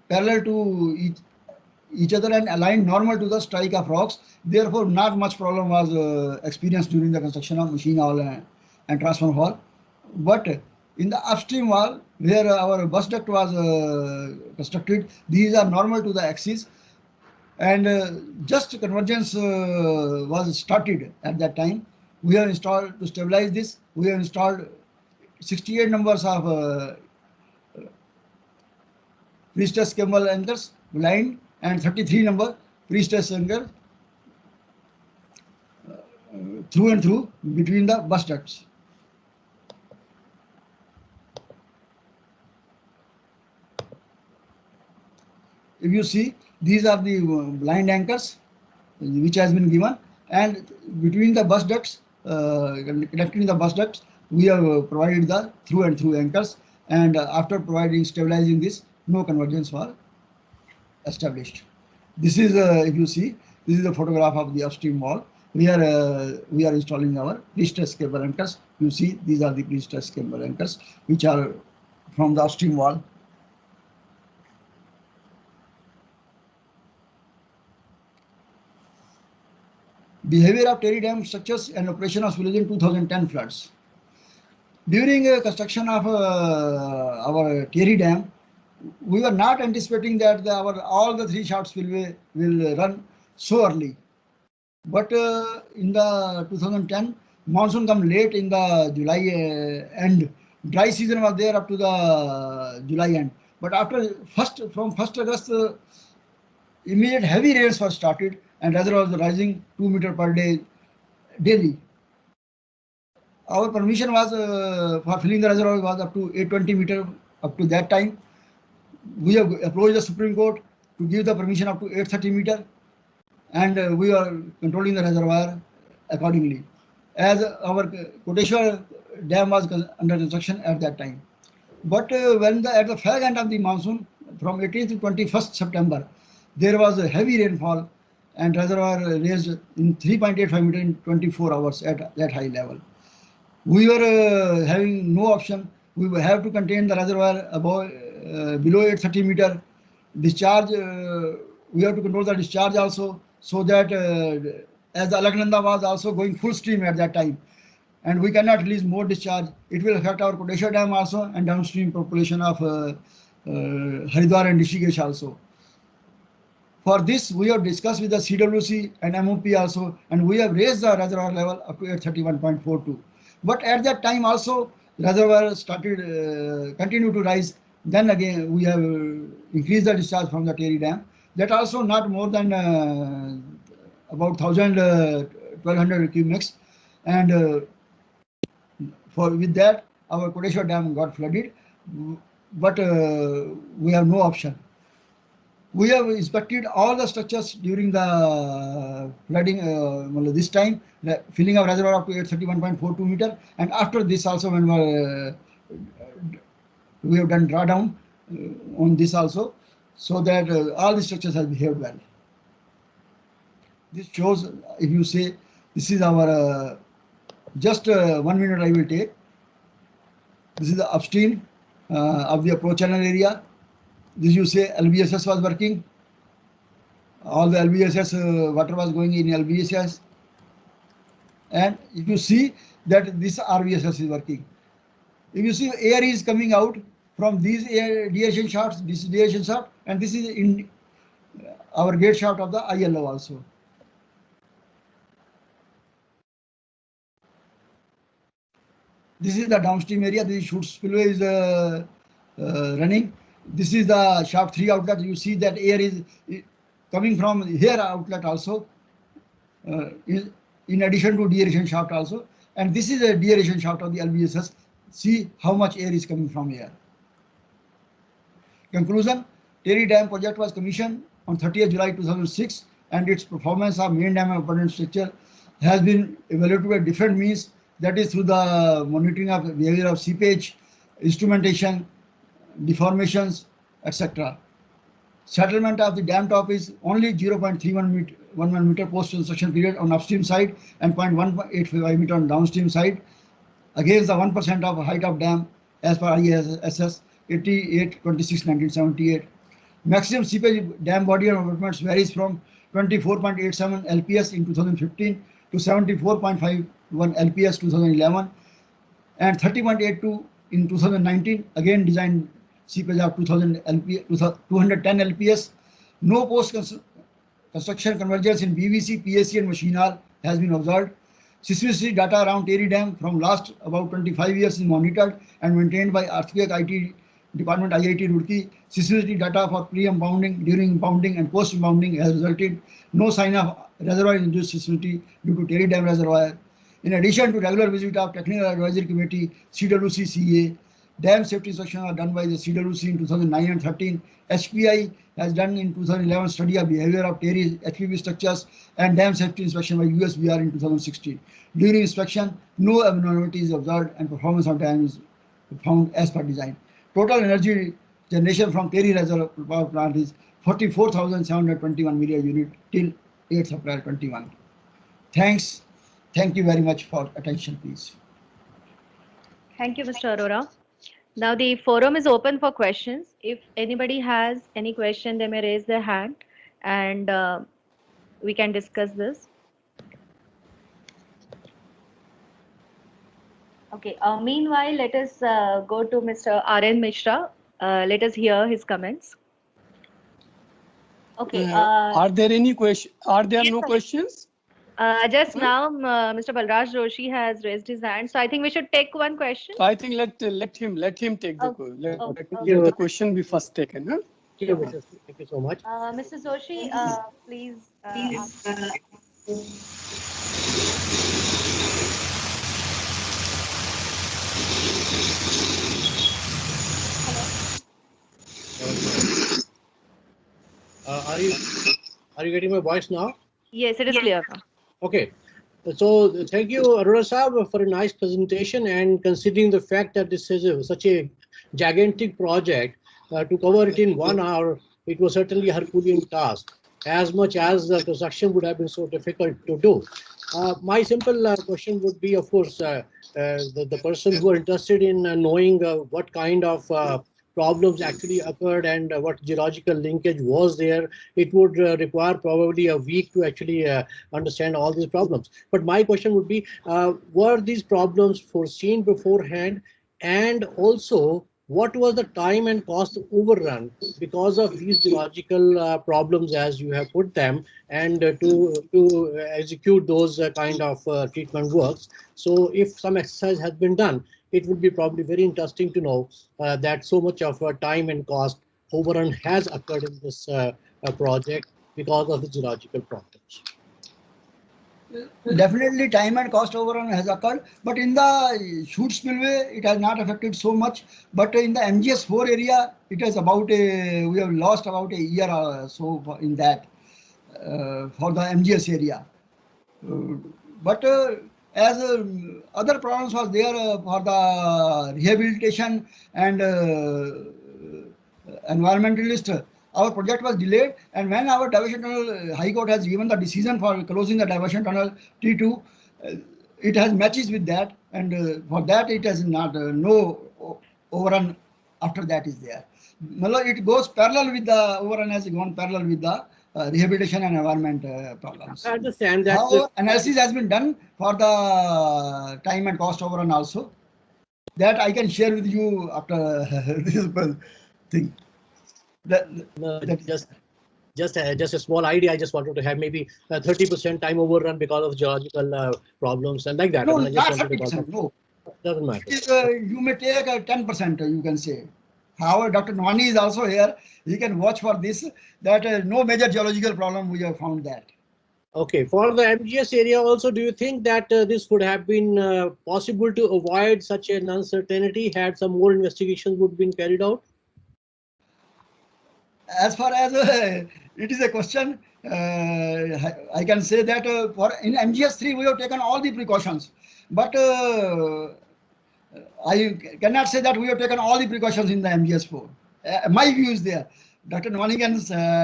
parallel to each other and aligned normal to the strike of rocks. Therefore, not much problem was experienced during the construction of machine hall and transformer hall. But in the upstream wall, where our bus duct was constructed, these are normal to the axis, and just convergence was started at that time. We have installed, to stabilize this, we have installed 68 numbers of pre-stress cable anchors, blind, and 33 number pre-stress anchor through and through between the bus ducts. If you see, these are the blind anchors which has been given, and between the bus ducts, connecting the bus ducts, we have provided the through and through anchors, and after providing stabilizing this, no convergence was established. This is, if you see, this is a photograph of the upstream wall. We are installing our pre-stress cable anchors. You see, these are the pre-stress cable anchors which are from the upstream wall. Behavior of Tehri Dam structures and operation of spillage in 2010 floods. During construction of our Tehri Dam, we were not anticipating that all the 3 shaft spillway will run so early. But in the 2010, monsoon come late in the July end. Dry season was there up to the July end. But after from 1st August, immediate heavy rains were started, and reservoir was rising 2 meters per day daily. Our permission was for filling the reservoir was up to 820 meters up to that time. We have approached the Supreme Court to give the permission up to 830 meters, and we are controlling the reservoir accordingly, as our Koteshwar Dam was under construction at that time. But when at the fag end of the monsoon, from 18th to 21st September, there was a heavy rainfall, and reservoir raised in 3.85 meters in 24 hours at that high level. We were having no option. We will have to contain the reservoir above, below 830 meter. Discharge, we have to control the discharge also, so that as the Alaknanda was also going full stream at that time, and we cannot release more discharge. It will affect our Koteshwar Dam also and downstream population of Haridwar and Rishikesh also. For this, we have discussed with the CWC and MOP also, and we have raised the reservoir level up to 831.42. But at that time also, reservoir started continued to rise. Then again, we have increased the discharge from the Tehri Dam. That also not more than about 1,200 cubics, and with that, our Koteshwar Dam got flooded. But we have no option. We have inspected all the structures during the flooding this time, filling of reservoir up to 831.42 meter, and after this also when we have done drawdown on this also, so that all the structures have behaved well. This shows, if you say, this is our, just 1 minute I will take. This is the upstream of the approach channel area. This you say LBSS was working. All the LBSS water was going in LBSS. And if you see that this RVSS is working. If you see air is coming out from these deviation shafts, this is deviation shaft, and this is in our gate shaft of the ILO also. This is the downstream area. This chute spillway is running. This is the shaft 3 outlet. You see that air is coming from here outlet also, in addition to deaeration shaft also. And this is a deaeration shaft of the LBSS. See how much air is coming from here. Conclusion: Tehri Dam project was commissioned on 30th July 2006, and its performance of main dam abundant structure has been evaluated by different means, that is through the monitoring of behavior of seepage, instrumentation, deformations, etc. Settlement of the dam top is only 0.31 meter post construction period on upstream side and 0.185 meter on downstream side, against the 1% of height of dam as per ISS 88/26/1978. Maximum seepage dam body and abutments varies from 24.87 LPS in 2015 to 74.51 LPS 2011 and 30.82 in 2019. Again designed seepage of 210 LPS. No post construction convergence in BVC, PAC and machine hall has been observed. Seismicity data around Tehri Dam from last about 25 years is monitored and maintained by Earthquake IT Department, IIT Roorkee. Seismicity data for pre-impounding, during impounding and post-impounding has resulted no sign of reservoir-induced seismicity due to Tehri Dam reservoir. In addition to regular visit of Technical Advisory Committee, CWC, CA, dam safety inspections are done by the CWC in 2009 and 13. HPI has done in 2011 study of behavior of Tehri HPB structures and dam safety inspection by USBR in 2016. During inspection, no abnormalities observed and performance of dam is found as per design. Total energy generation from Tehri Reservoir Power Plant is 44,721 million unit till 8th April 21. Thanks. Thank you very much for attention, please. Thank you, Mr. Arora. Now the forum is open for questions. If anybody has any question, they may raise their hand and we can discuss this. Okay, meanwhile, let us go to Mr. R.N. Mishra. Let us hear his comments. Okay. Are there any questions? Are there no questions? Just now, Mr. Balraj Joshi has raised his hand, so I think we should take one question. So I think let him take the question be first taken. Huh? Thank you so much. Mr. Joshi, please. Are you getting my voice now? Yes, it is clear now. Okay. So thank you, Arora Saab, for a nice presentation, and considering the fact that this is such a gigantic project, to cover it in 1 hour, it was certainly a Herculean task, as much as the construction would have been so difficult to do. My simple question would be, of course, the person who are interested in knowing what kind of problems actually occurred and what geological linkage was there, it would require probably a week to actually understand all these problems. But my question would be, were these problems foreseen beforehand? And also, what was the time and cost overrun because of these geological problems, as you have put them, and to execute those kind of treatment works? So if some exercise has been done, it would be probably very interesting to know that so much of time and cost overrun has occurred in this project because of the geological problems. Definitely time and cost overrun has occurred, but in the chute spillway it has not affected so much. But in the MGS 4 area, it is about we have lost about a year or so in that for the MGS area. But as other problems was there for the rehabilitation and environmentalist, our project was delayed, and when our diversion tunnel, High Court has given the decision for closing the diversion tunnel T2, it has matches with that, and for that it has not no overrun after that is there. It goes parallel with the overrun, has gone parallel with the rehabilitation and environment problems. I understand that. How analysis has been done for the time and cost overrun also. That I can share with you after this thing. That, No, that just a small idea. I just wanted to have maybe 30% time overrun because of geological problems and like that. I no, mean, I just not wanted to ballpark. 30%. No, Doesn't matter. it is, you may take 10%. You can say. However, Dr. Nwani is also here. He can watch for this. That no major geological problem we have found that. Okay, for the MGS area also, do you think that this would have been possible to avoid such an uncertainty had some more investigations would been carried out? As far as it is a question, I can say that for in MGS3 we have taken all the precautions, but I cannot say that we have taken all the precautions in the MGS4. My view is there. Dr. Nwani can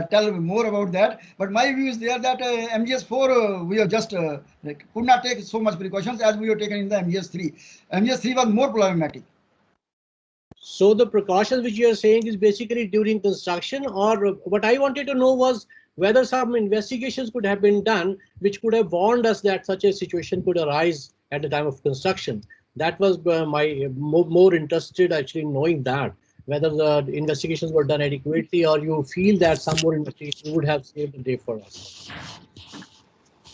tell more about that, but my view is there that MGS4 we have just could not take so much precautions as we have taken in the MGS3. MGS3 was more problematic. So the precautions which you are saying is basically during construction, or what I wanted to know was whether some investigations could have been done which could have warned us that such a situation could arise at the time of construction. That was my more interested actually in knowing that whether the investigations were done adequately, or you feel that some more investigation would have saved the day for us.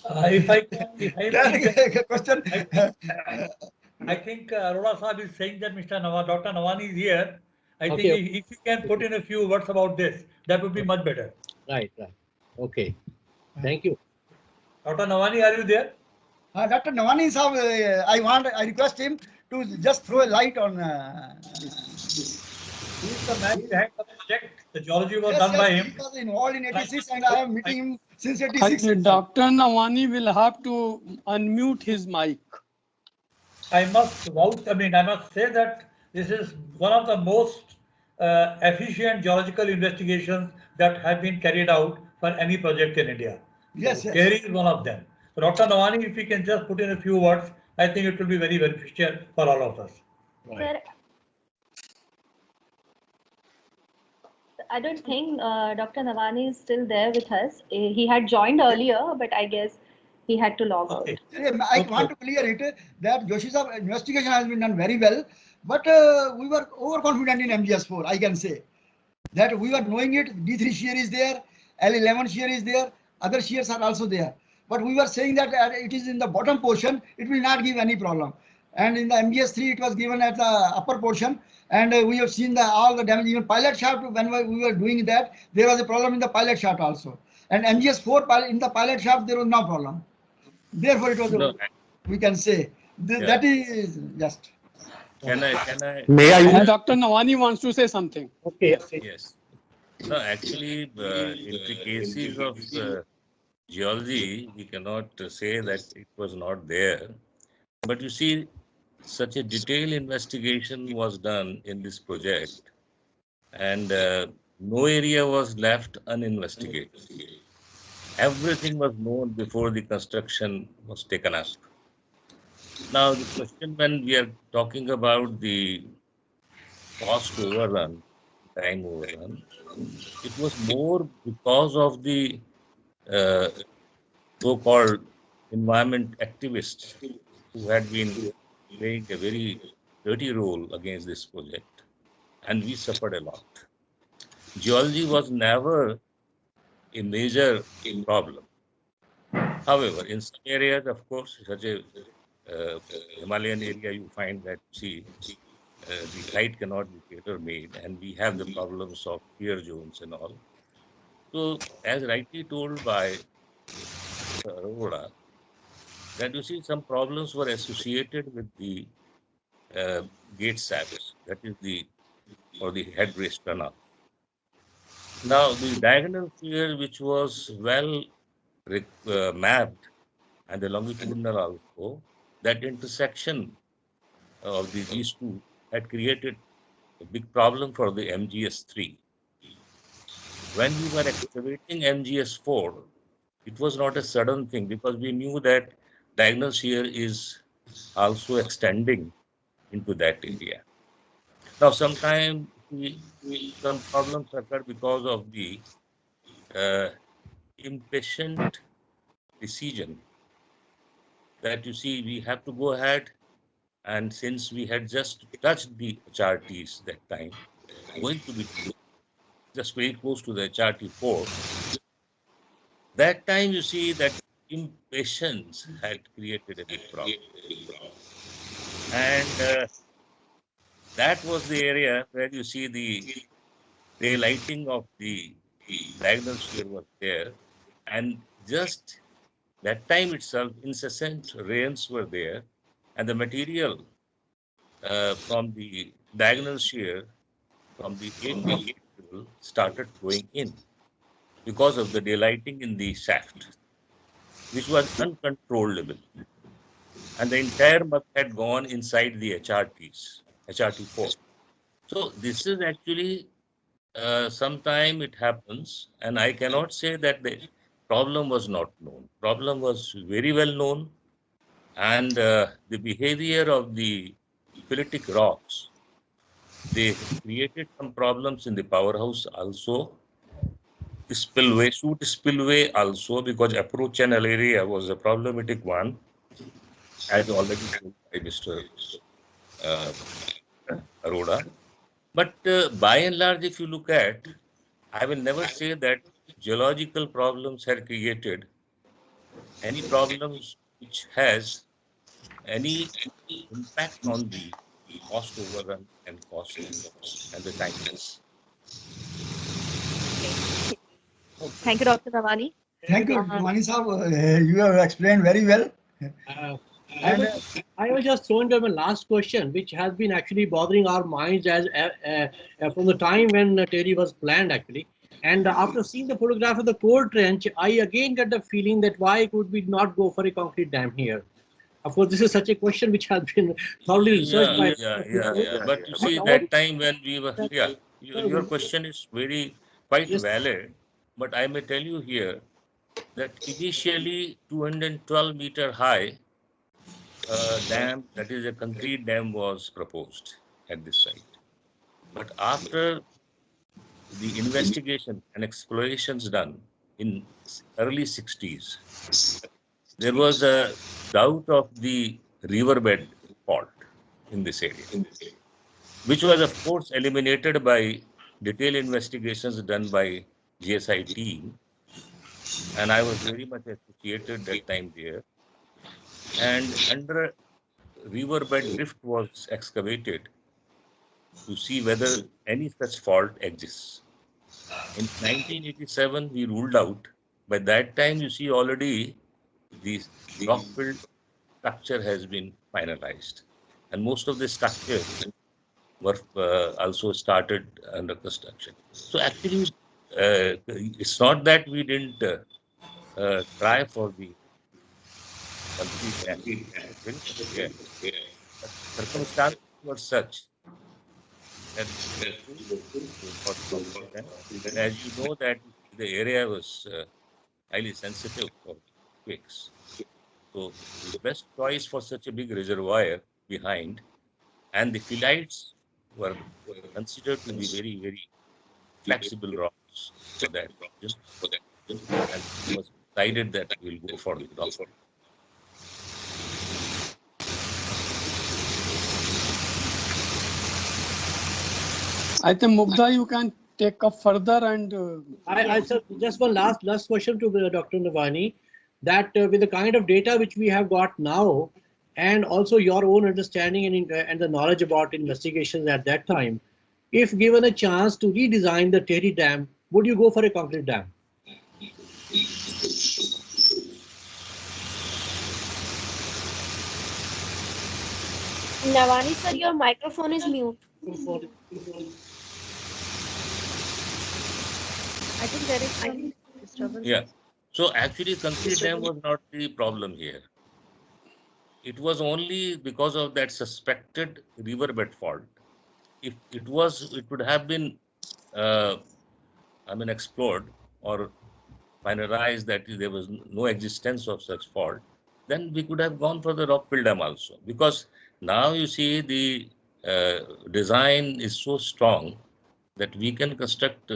If I can, That question. I think Arora Saab is saying that Dr. Nawani is here. I think Okay. if you can put in a few words about this, that would be much better. Right. Okay. Thank you. Dr. Nawani, are you there? Dr. Nawani Saab, I request him to just throw a light on He is the man behind the project. The geology was yes, done by he him. was involved in 86 and I am meeting him since 86. Dr. Nawani will have to unmute his mic. I must say that this is one of the most efficient geological investigations that have been carried out for any project in India. Yes, So yes. Kerry is one of them. So Dr. Nawani, if you can just put in a few words, I think it will be very beneficial for all of us. Right. Sir, I don't think Dr. Nawani is still there with us. He had joined earlier, but I guess he had to log out. Okay. I want to clear it that Joshi Saab investigation has been done very well, but we were overconfident in MGS4. I can say that we were knowing it. D3 shear is there, L11 shear is there, other shears are also there. But we were saying that it is in the bottom portion, it will not give any problem. And in the MGS3, it was given at the upper portion, and we have seen all the damage. Even pilot shaft, when we were doing that, there was a problem in the pilot shaft also. And MGS4 in the pilot shaft, there was no problem. Therefore, it was, No, we can say, that is just. can I? May I? Dr. Nawani wants to say something. Okay. Yes. No, actually, in the cases of geology, we cannot say that it was not there. But you see, such a detailed investigation was done in this project, and no area was left uninvestigated. Everything was known before the construction was taken up. Now, the question when we are talking about the cost overrun, time overrun, it was more because of the uh, so-called environment activists who had been playing a very dirty role against this project, and we suffered a lot. Geology was never a major problem. However, in some areas, of course, such a Himalayan area, you find that, see, the height cannot be tailor-made, and we have the problems of shear zones and all. So, as rightly told by Arora, that you see some problems were associated with the gate saps, that is the head race tunnel. Now, the diagonal shear, which was well mapped, and the longitudinal also, that intersection of these two had created a big problem for the MGS3. When we were excavating MGS4, it was not a sudden thing because we knew that diagonal shear is also extending into that area. Now, sometimes some problems occur because of the impatient decision that you see we have to go ahead And since we had just touched the HRTs that time, going to be just very close to the HRT 4, that time you see that impatience had created a big problem. And that was the area where you see the daylighting of the diagonal shear was there. And just that time itself, incessant rains were there. And the material from the diagonal shear from the AP cable started going in because of the daylighting in the shaft, which was uncontrollable. And the entire mud had gone inside the HRTs, HRT4. So this is actually sometime it happens, and I cannot say that the problem was not known. Problem was very well known, and the behavior of the philitic rocks, they created some problems in the powerhouse also. Spillway, shoot spillway also, because approach channel area was a problematic one, as already told by Mr. Uh, Arora. But by and large, if you look at, I will never say that geological problems have created any problems which has any impact on the cost overrun and cost and the time. Thank you, Dr. Nawani. Thank you, Mani Saab. You have explained very well. I was just throwing them a last question, which has been actually bothering our minds as from the time when Terry was planned, actually. And after seeing the photograph of the core trench, I again get the feeling that why could we not go for a concrete dam here? Of course, this is such a question which has been thoroughly researched by. Yeah. But you see, that time when we were, your question is quite valid. But I may tell you here that initially 212-meter high dam, that is a concrete dam, was proposed at this site. But after the investigation and explorations done in early 60s, there was a doubt of the riverbed fault in this area, which was of course eliminated by detailed investigations done by GSI team. And I was very much associated that time there. And under riverbed drift was excavated to see whether any such fault exists. In 1987, we ruled out. By that time, you see already the rock-filled structure has been finalized. And most of the structures were also started under construction. So actually, it's not that we didn't try for the complete dam. Circumstances were such that and as you know that the area was highly sensitive for quakes. So the best choice for such a big reservoir behind, and the phyllites were considered to be very, very flexible rocks for that region. And it was decided that we'll go for the rock. I think Mugdha, you can take up further and. I just one last question to Dr. Nawani, that with the kind of data which we have got now, and also your own understanding and the knowledge about investigations at that time, if given a chance to redesign the Terry Dam, would you go for a concrete dam? Nawani sir, your microphone is mute. I think there is some disturbance. Yeah. So actually, concrete dam was not the problem here. It was only because of that suspected riverbed fault. If it was, it would have been, explored or finalized that there was no existence of such fault, then we could have gone for the rock-filled dam also. Because now you see the design is so strong that we can construct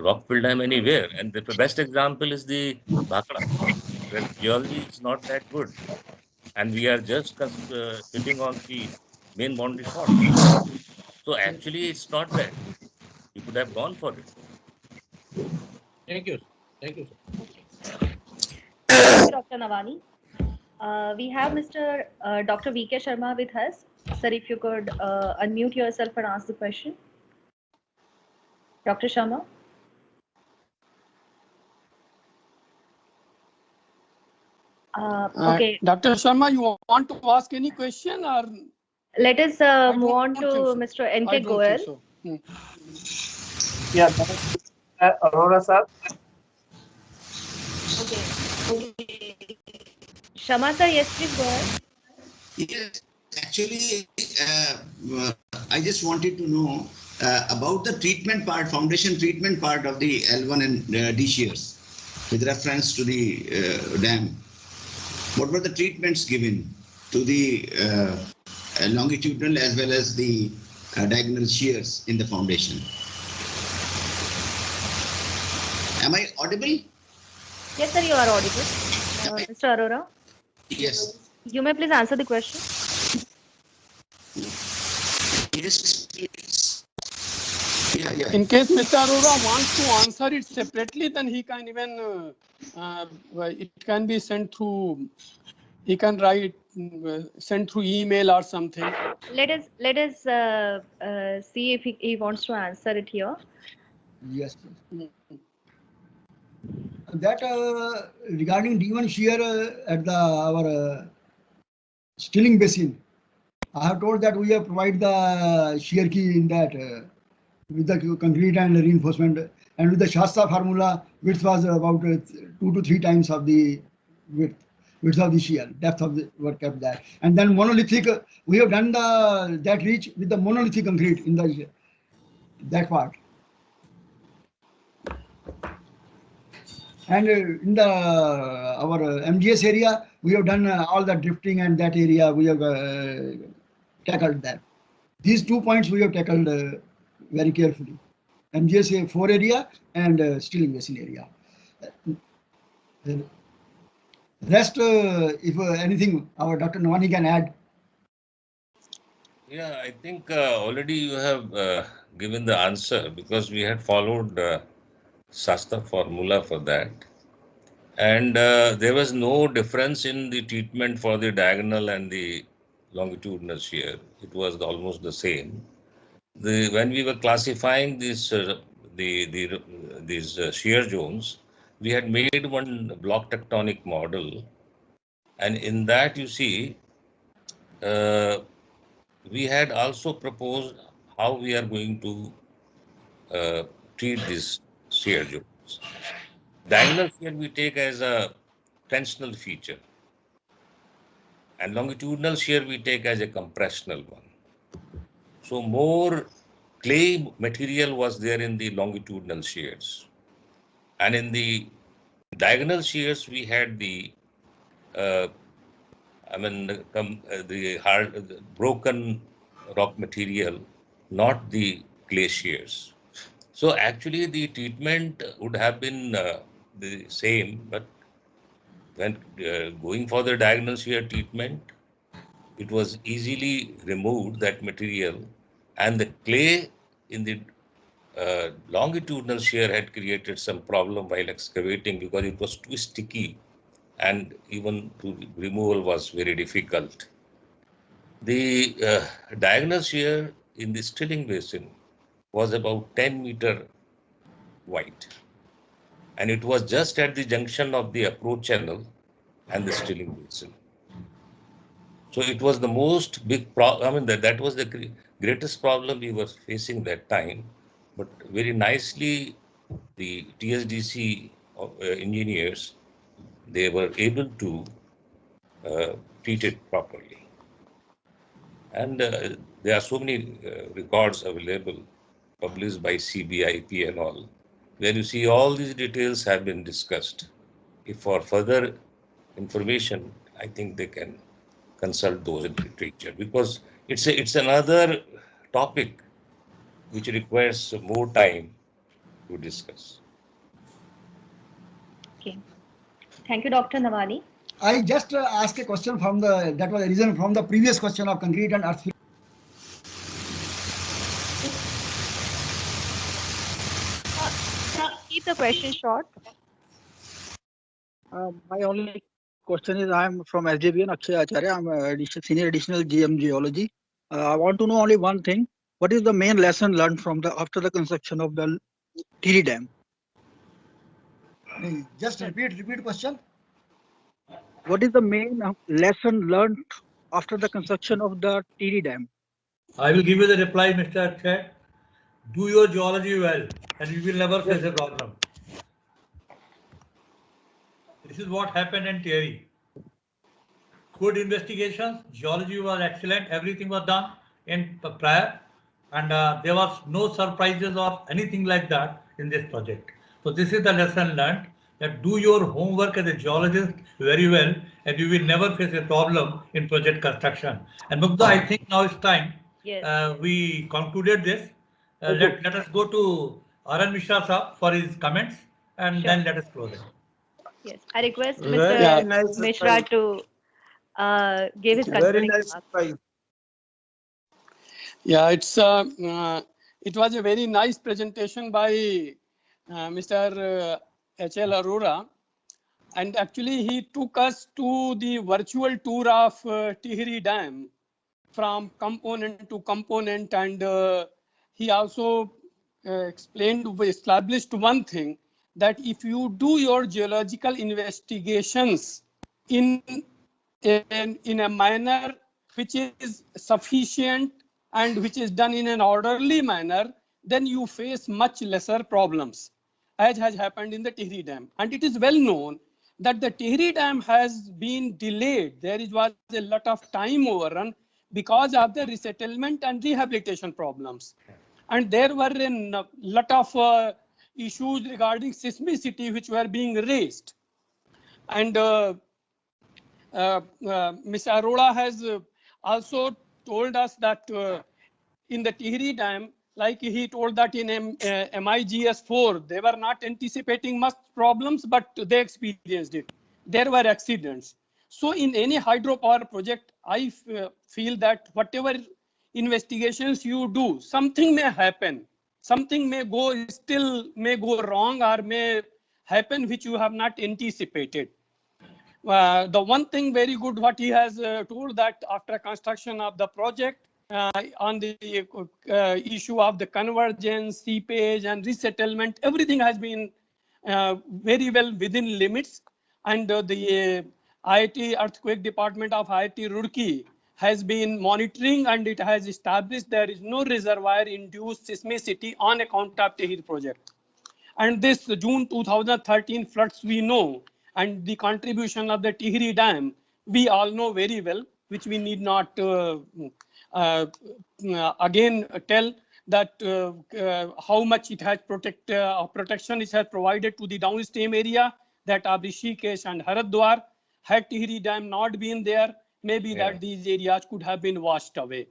rock-filled dam anywhere. And the best example is the Bhakra, where geology is not that good. and we are just sitting on the main boundary shot. So actually, it's not that. You could have gone for it. Thank you. Thank you, sir. Thank you, Dr. Navani. We have Mr. Dr. V.K. Sharma with us. Sir, if you could unmute yourself and ask the question. Dr. Sharma? Okay, Dr. Sharma, you want to ask any question or? let us I move on don't to think so. Mr. I N.K. don't Goel. think so. Yeah, Aurora sir. Okay. Sharma sir, yes, please go ahead. Yes, actually, I just wanted to know about the treatment part, foundation treatment part of the L1 and D shears with reference to the dam. What were the treatments given to the longitudinal as well as the diagonal shears in the foundation? Am I audible? Yes, sir, you are audible. Mr. Arora, Yes. you may please answer the question. Yes, please. Yeah. In case Mr. Arora wants to answer it separately, then he can even, it can be sent through, he can write, send through email or something. Let us see if he wants to answer it here. Yes. That regarding D1 shear at our Stilling basin, I have told that we have provided the shear key in that with the concrete and reinforcement, and with the Shasta formula, width was about 2 to 3 times of the width of the shear, depth of the work kept that. And then monolithic, we have done that reach with the monolithic concrete in the that part. And in the our MGS area, we have done all the drifting, and that area we have tackled that. These 2 points we have tackled very carefully. MGS 4 area and Stilling basin area. Rest, if anything, our Dr. Navani can add. Yeah, I think already you have given the answer, because we had followed Shasta formula for that. And there was no difference in the treatment for the diagonal and the longitudinal shear. It was almost the same. When we were classifying these shear zones, we had made one block tectonic model, and in that you see we had also proposed how we are going to treat these shear zones. Diagonal shear we take as a tensional feature, and longitudinal shear we take as a compressional one. So more clay material was there in the longitudinal shears, and in the diagonal shears we had the broken rock material, not the clay shears. So actually the treatment would have been the same, but when going for the diagonal shear treatment, it was easily removed, that material, and the clay in the longitudinal shear had created some problem while excavating, because it was too sticky and even removal was very difficult. The diagonal shear in the Stilling basin was about 10-meter wide, and it was just at the junction of the approach channel and the Stilling basin. So it was the most big problem. I mean, that was the greatest problem we were facing that time. But very nicely, the TSDC engineers, they were able to treat it properly. And there are so many records available, published by CBIP and all, where you see all these details have been discussed. If for further information, I think they can consult those in literature, because it's another topic which requires more time to discuss. Okay. Thank you, Dr. Navani. I just asked a question from that was a reason from the previous question of concrete and earth. Keep the question short. My only question is, I'm from SJVN, Akshay Acharya. I'm a senior additional GM geology. I want to know only one thing. What is the main lesson learned from after the construction of the Tiri Dam? Just repeat question. What is the main lesson learned after the construction of the Tiri Dam? I will give you the reply, Mr. Akshay. Do your geology well and you will never face a problem. This is what happened in Tehri. Good investigations, geology was excellent, everything was done in prior, and there was no surprises or anything like that in this project. So this is the lesson learned, that do your homework as a geologist very well and you will never face a problem in project construction. And Mugdha, I think now it's time. Yes. We concluded this. Let us go to Arun Mishra sir for his comments and then let us close it. Yes. I request Very Mr. nice Mishra slide. to give his Very concluding nice remarks. slide. Yeah, it was a very nice presentation by Mr. H.L. Arora, and actually he took us to the virtual tour of Tihri Dam from component to component, and he also established one thing, that if you do your geological investigations in a manner which is sufficient and which is done in an orderly manner, then you face much lesser problems, as has happened in the Tihri Dam. And it is well known that the Tihri Dam has been delayed. There was a lot of time overrun because of the resettlement and rehabilitation problems. And there were a lot of issues regarding seismicity which were being raised. And Ms. Arora has also told us that in the Tihri Dam, like he told that in MIGS 4, they were not anticipating much problems, but they experienced it. There were accidents. So in any hydropower project, I feel that whatever investigations you do, something may happen. Something may go wrong or may happen which you have not anticipated. The one thing very good what he has told, that after construction of the project, on the issue of the convergence, seepage and resettlement, everything has been very well within limits. And the IIT Earthquake Department of IIT Roorkee has been monitoring, and it has established there is no reservoir induced seismicity on account of Tehri project. And this June 2013 floods we know, and the contribution of the Tihri Dam, we all know very well, which we need not again tell, that how much it has protection it has provided to the downstream area, that of Rishikesh and Haridwar. Had Tihri Dam not been there, maybe that these areas could have been washed away.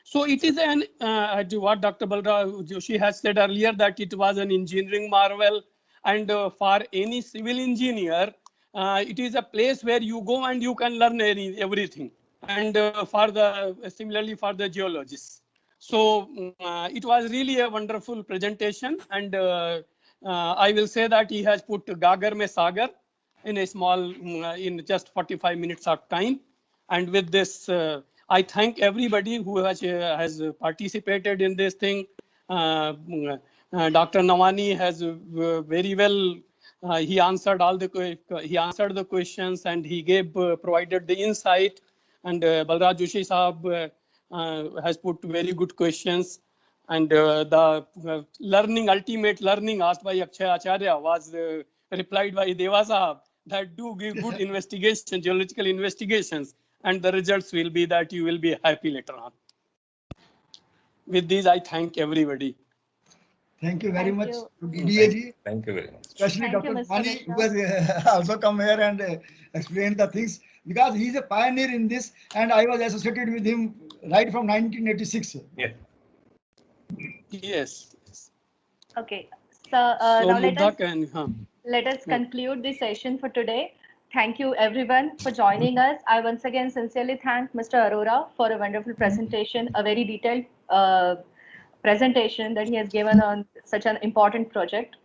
So it is what Dr. Balraj Joshi has said earlier, that it was an engineering marvel, and for any civil engineer, it is a place where you go and you can learn everything. And similarly for the geologists. So it was really a wonderful presentation, and I will say that he has put Gagar Mein Sagar in a small, in just 45 minutes of time. And with this, I thank everybody who has participated in this thing. Dr. Nawani has very well, he answered the questions, and he provided the insight. And Balraj Joshi Sahab has put very good questions. And the ultimate learning asked by Akshay Acharya was replied by Deva Sahab, that do give good investigation, geological investigations, and the results will be that you will be happy later on. With these, I thank everybody. Thank you very much you. to DDAG. Thank you very much. Especially Thank you, Dr. Mr. Mani, who Mishra. has also come here and explained the things, because he is a pioneer in this, and I was associated with him right from 1986. Yeah. Yes. Okay. So So now let Mugdha us can, conclude the session for today. thank you everyone for joining us. I once again sincerely thank Mr. Arora for a wonderful presentation, a very detailed presentation that he has given on such an important project.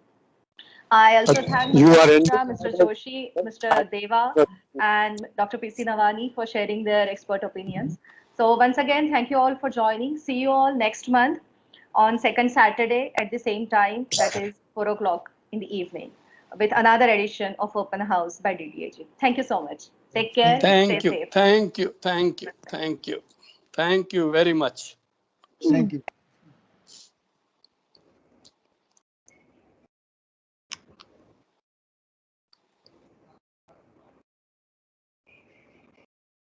I also thank Mr. Mishra, Mr. Joshi, Mr. Deva, and Dr. P.C. Navani for sharing their expert opinions. So once again, thank you all for joining. See you all next month on second Saturday at the same time, that is 4 o'clock in the evening, with another edition of Open House by DDAG. Thank you so much. Take care. Thank Stay you. safe. Thank you. Thank you. Thank you. Thank you very much. Thank you.